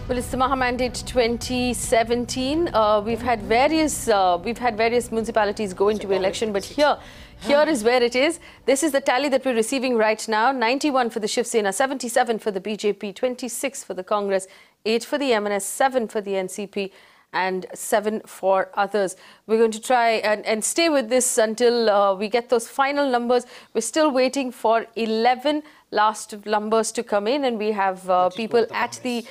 Well, it's the Mahamandate 2017. We've had various municipalities go into election, but here is where it is. This is the tally that we're receiving right now: 91 for the Shiv Sena, 77 for the BJP, 26 for the Congress, 8 for the MNS, 7 for the NCP, and 7 for others. We're going to try and stay with this until we get those final numbers. We're still waiting for 11 last numbers to come in, and we have people at the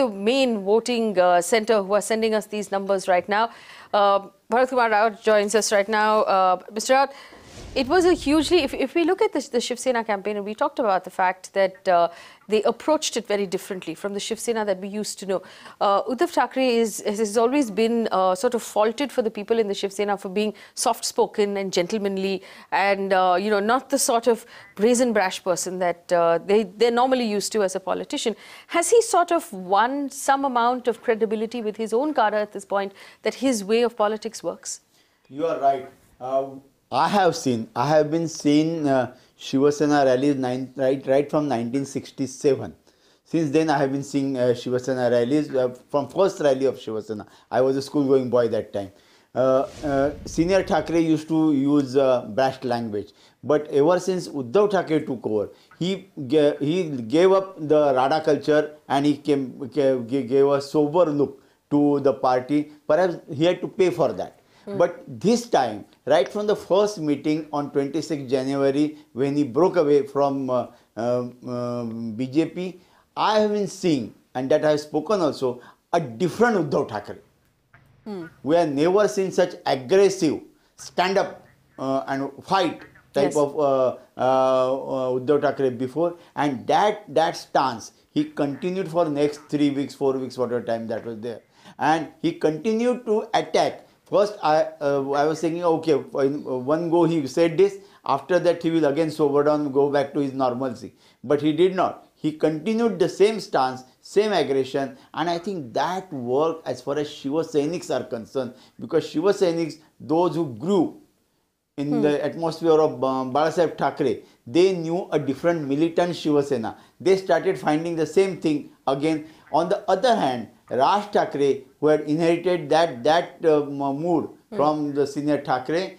main voting center who are sending us these numbers right now. Bharat Kumar Rao joins us right now. Mr. Rao, It was a hugely, if we look at the Shiv Sena campaign, and we talked about the fact that they approached it very differently from the Shiv Sena that we used to know. Uddhav Thackeray has always been sort of faulted for the people in the Shiv Sena for being soft-spoken and gentlemanly and, you know, not the sort of brazen, brash person that they're normally used to as a politician. Has he sort of won some amount of credibility with his own cadre at this point that his way of politics works? You are right. I have been seeing Shiv Sena rallies right from 1967. Since then, I have been seeing Shiv Sena rallies. From first rally of Shiv Sena, I was a school-going boy that time. Senior Thackeray used to use brash language, but ever since Uddhav Thackeray took over, he gave up the Rada culture and he gave a sober look to the party. Perhaps he had to pay for that. But this time, right from the first meeting on 26 January, when he broke away from BJP, I have been seeing, and that I have spoken also, a different Uddhav Thackeray. We have never seen such aggressive stand-up and fight type of Uddhav Thackeray before, and that stance he continued for next 3 weeks, 4 weeks, whatever time that was there, and he continued to attack. First, I was thinking, okay, in one go he said this, after that he will again sober down, go back to his normalcy. But he did not. He continued the same stance, same aggression, and I think that worked as far as Shiva Sainiks are concerned, because Shiva Sainiks, those who grew in the atmosphere of Balasaheb Thackeray, they knew a different militant Shiva Sena. They started finding the same thing again. On the other hand, Raj Thackeray, who had inherited that mood from the senior Thackeray,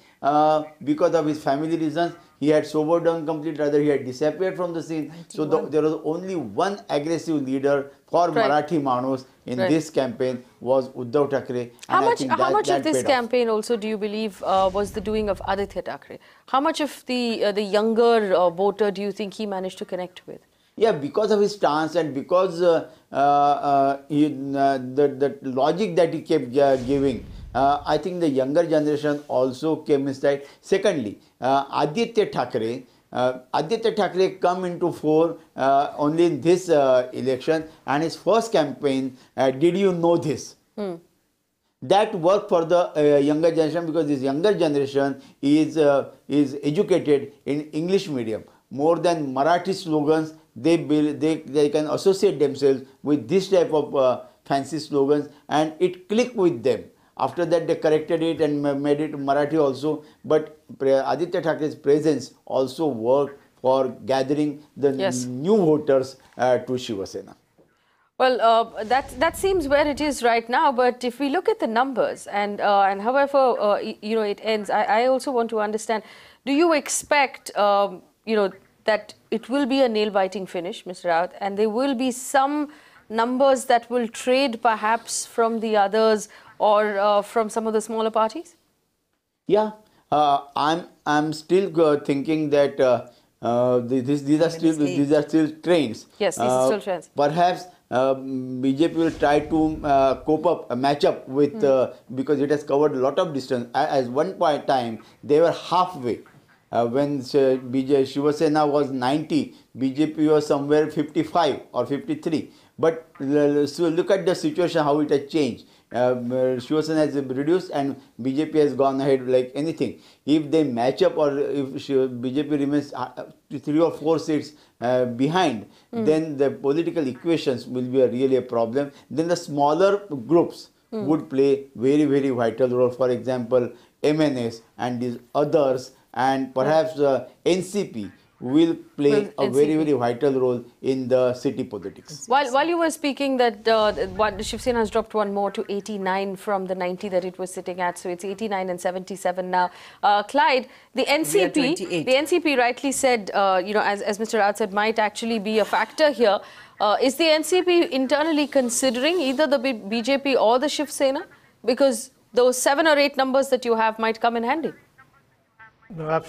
because of his family reasons, he had sobered down completely, rather he had disappeared from the scene. So there was only one aggressive leader for Marathi Manos in this campaign was Uddhav Thackeray. How much of this campaign also do you believe was the doing of Aditya Thackeray? How much of the younger voter do you think he managed to connect with? Yeah, because of his stance and because the logic that he kept giving, I think the younger generation also came inside. Secondly, Aditya Thackeray come into fore only in this election, and his first campaign, Did You Know This? That worked for the younger generation, because this younger generation is educated in English medium. More than Marathi slogans, they can associate themselves with this type of fancy slogans, and it clicked with them. After that, they corrected it and made it Marathi also. But Aditya Thackeray's presence also worked for gathering the new voters to Shiv Sena. Well, that seems where it is right now. But if we look at the numbers and however you know it ends, I also want to understand: do you expect you know that it will be a nail-biting finish, Mr. Rawat, and there will be some numbers that will trade perhaps from the others or from some of the smaller parties? Yeah, I'm still thinking that these are still trains. Yes, these are still trains. Perhaps BJP will try to match up with because it has covered a lot of distance. At one point in time, they were halfway. When Shiv Sena was 90, BJP was somewhere 55 or 53. But so look at the situation, how it has changed. Shiv Sena has reduced and BJP has gone ahead like anything. If they match up, or if BJP remains 3 or 4 seats behind, then the political equations will be really a problem. Then the smaller groups would play very, very vital role. For example, MNS and these others, and perhaps NCP will play a very, very vital role in the city politics. While you were speaking that Shiv Sena has dropped one more to 89 from the 90 that it was sitting at, so it's 89 and 77 now. Clyde, the NCP rightly said, you know, as Mr. Rawat said, might actually be a factor here. Is the NCP internally considering either the BJP or the Shiv Sena? Because those 7 or 8 numbers that you have might come in handy. No,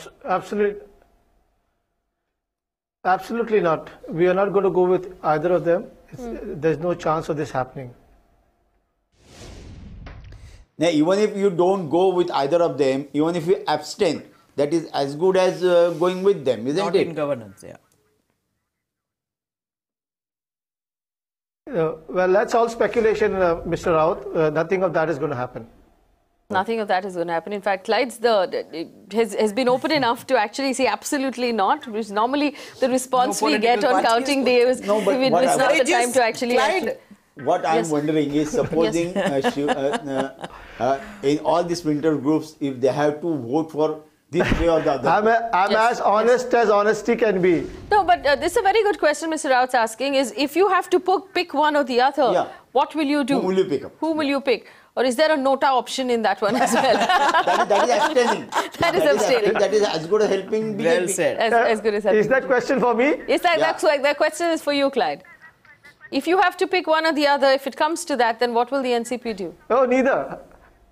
absolutely not. We are not going to go with either of them. There's no chance of this happening. Now, even if you don't go with either of them, even if you abstain, that is as good as going with them, isn't Not it? in governance, yeah. Well, that's all speculation, Mr. Raut. Nothing of that is going to happen. Nothing of that is going to happen. In fact, Clyde's has been open enough to actually say absolutely not, which normally the response we get on counting day is No, but it's what not I- the time to actually... Clyde, What I'm Yes. wondering is, supposing in all these winter groups, if they have to vote for this way or the other. I'm Yes, as honest as honesty can be. No, but this is a very good question Mr. Raut's asking is, if you have to pick one or the other, Yeah. what will you do? Whom will you pick up? Whom will you pick? Or is there a nota option in that one as well? that is abstaining. That is abstaining. That is as good as helping BJP. well said. As good as that. Is that question for me? Is that, Yeah. that's why the question is for you, Clyde. If you have to pick one or the other, if it comes to that, then what will the NCP do? No, neither.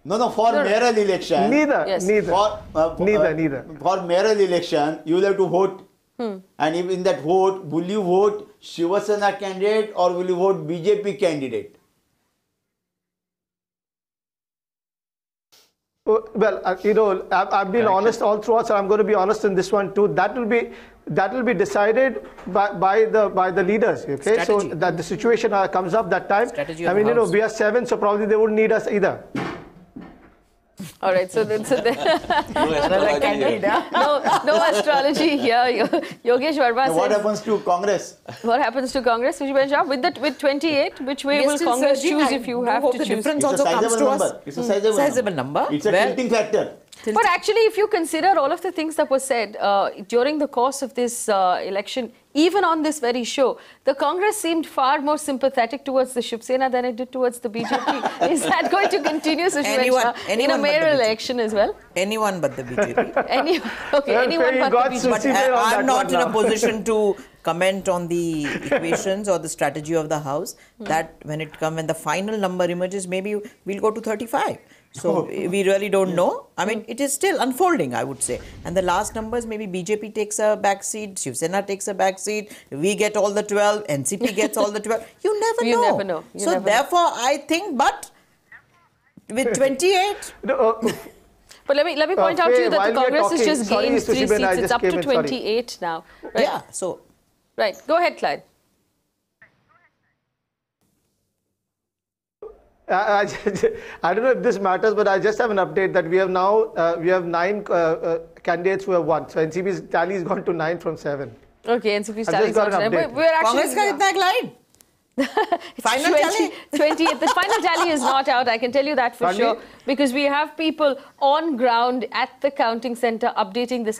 No, for mayoral election. Neither. Yes. Neither. Neither. For mayoral election, you will have to vote. And if in that vote, will you vote Shiva Sena candidate or will you vote BJP candidate? Well, I've been honest all throughout, so I'm going to be honest in this one too. That will be decided by the leaders. Okay, so Strategy. that the situation comes up that time. Strategy I of mean, the House. we are 7, so probably they wouldn't need us either. All right, so No astrology here. no astrology here. Yogesh Verma Now, what says, happens to Congress? what happens to Congress? With 28, which way We are will still Congress searching. choose I if you do have hope to the choose? difference It's a also comes sizable to us. number. It's a sizable number. It's a Well, tilting factor. But actually, if you consider all of the things that were said during the course of this election, even on this very show, the Congress seemed far more sympathetic towards the Shiv Sena than it did towards the BJP. Is that going to continue, Sushma Shah, in a anyone but the mayoral BJP. election as well? Anyone but the BJP. Okay, Well, anyone you but got the BJP. But Sushi there on that I'm not one in a now. position to comment on the equations or the strategy of the House. That when the final number emerges, maybe we'll go to 35. So we really don't know. I mean, it is still unfolding, I would say. And the last numbers, maybe BJP takes a back seat, Shiv Sena takes a back seat, we get all the 12, NCP gets all the 12. You never know. You never know. You So never know. therefore, I think, but with 28, But let me point out to you that while the we are Congress has talking- just sorry, gained 3 Sushma, I seats. just It's up came to in, sorry. 28 now. Right? yeah, so Right. Go ahead, Clyde. I don't know if this matters, but I just have an update that we have now 9 candidates who have won. So NCP's tally has gone to 9 from 7. Okay, NCP I've just got an update. We're actually... Congress ka kitna glide? Final tally? 28. The final tally is not out, I can tell you that for Pardon me? sure. Because we have people on ground at the counting centre updating these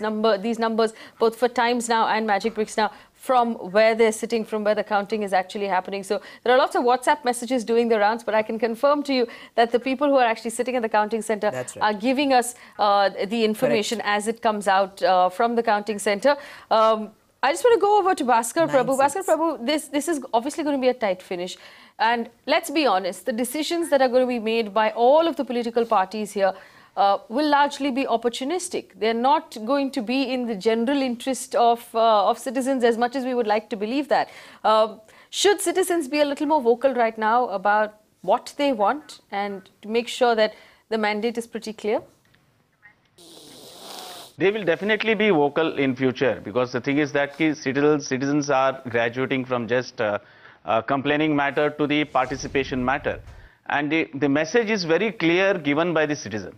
numbers, both for Times Now and Magic Bricks Now, from where they're sitting, from where the counting is actually happening. So there are lots of WhatsApp messages doing the rounds, but I can confirm to you that the people who are actually sitting at the counting centre That's right. are giving us the information as it comes out from the counting centre. I just want to go over to Bhaskar Prabhu. Bhaskar Prabhu, this is obviously going to be a tight finish. And let's be honest, the decisions that are going to be made by all of the political parties here will largely be opportunistic. They're not going to be in the general interest of citizens as much as we would like to believe that. Should citizens be a little more vocal right now about what they want and to make sure that the mandate is pretty clear? They will definitely be vocal in future, because the thing is that citizens are graduating from just complaining matter to the participation matter. And the message is very clear given by the citizen.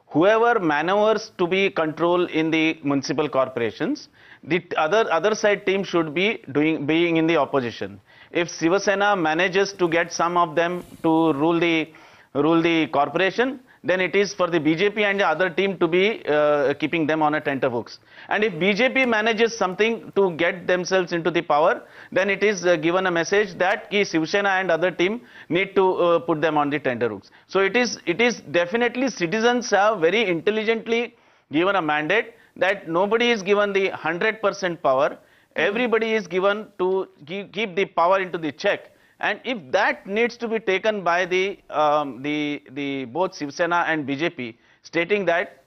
Whoever maneuvers to be control in the municipal corporations, the other side team should be being in the opposition. If Shiva Sena manages to get some of them to rule the corporation, then it is for the BJP and the other team to be keeping them on a tenterhooks. And if BJP manages something to get themselves into the power, then it is given a message that Shiv Sena and other team need to put them on the tenterhooks. So it is definitely citizens have very intelligently given a mandate that nobody is given the 100% power. Everybody is given to keep the power into the check. And if that needs to be taken by the both Shiv Sena and BJP, stating that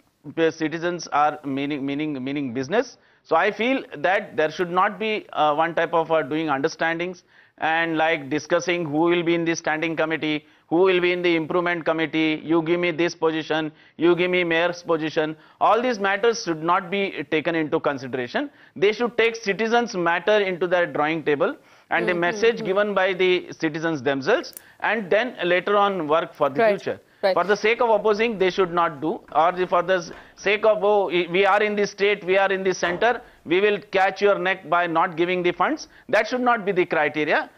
citizens are meaning business, so I feel that there should not be one type of doing understandings and like discussing who will be in the standing committee, who will be in the improvement committee, you give me this position, you give me mayor's position. All these matters should not be taken into consideration. They should take citizens' matter into their drawing table and the message given by the citizens themselves, and then later on work for the future. Right. For the sake of opposing, they should not do, or for the sake of, oh, we are in the state, we are in the center, we will catch your neck by not giving the funds. That should not be the criteria.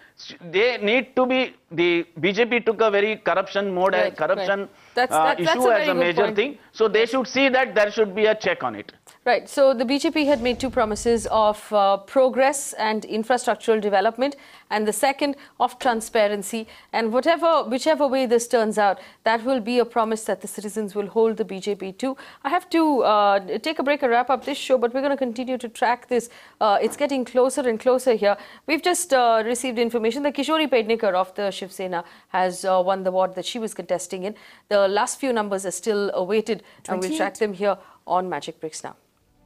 They need to be, the BJP took a very corruption mode, Right, corruption that's issue a as very a good major point. thing. So they should see that there should be a check on it. Right. So the BJP had made two promises of progress and infrastructural development, and the second of transparency. And whichever way this turns out, that will be a promise that the citizens will hold the BJP to. I have to take a break and wrap up this show, but we're going to continue to track this. It's getting closer and closer here. We've just received information that Kishori Pednekar of the Shiv Sena has won the ward that she was contesting in. The last few numbers are still awaited, and we'll track them here on Magic Bricks now.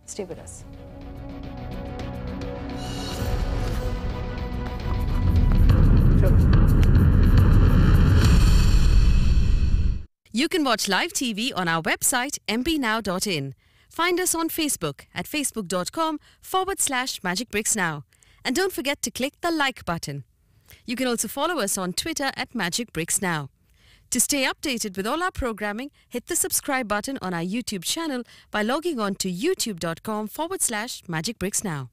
Stay with us. You can watch live TV on our website mpnow.in. Find us on Facebook at facebook.com/magicbricksnow. And don't forget to click the like button. You can also follow us on Twitter at magicbricksnow. To stay updated with all our programming, hit the subscribe button on our YouTube channel by logging on to youtube.com/magicbricksnow.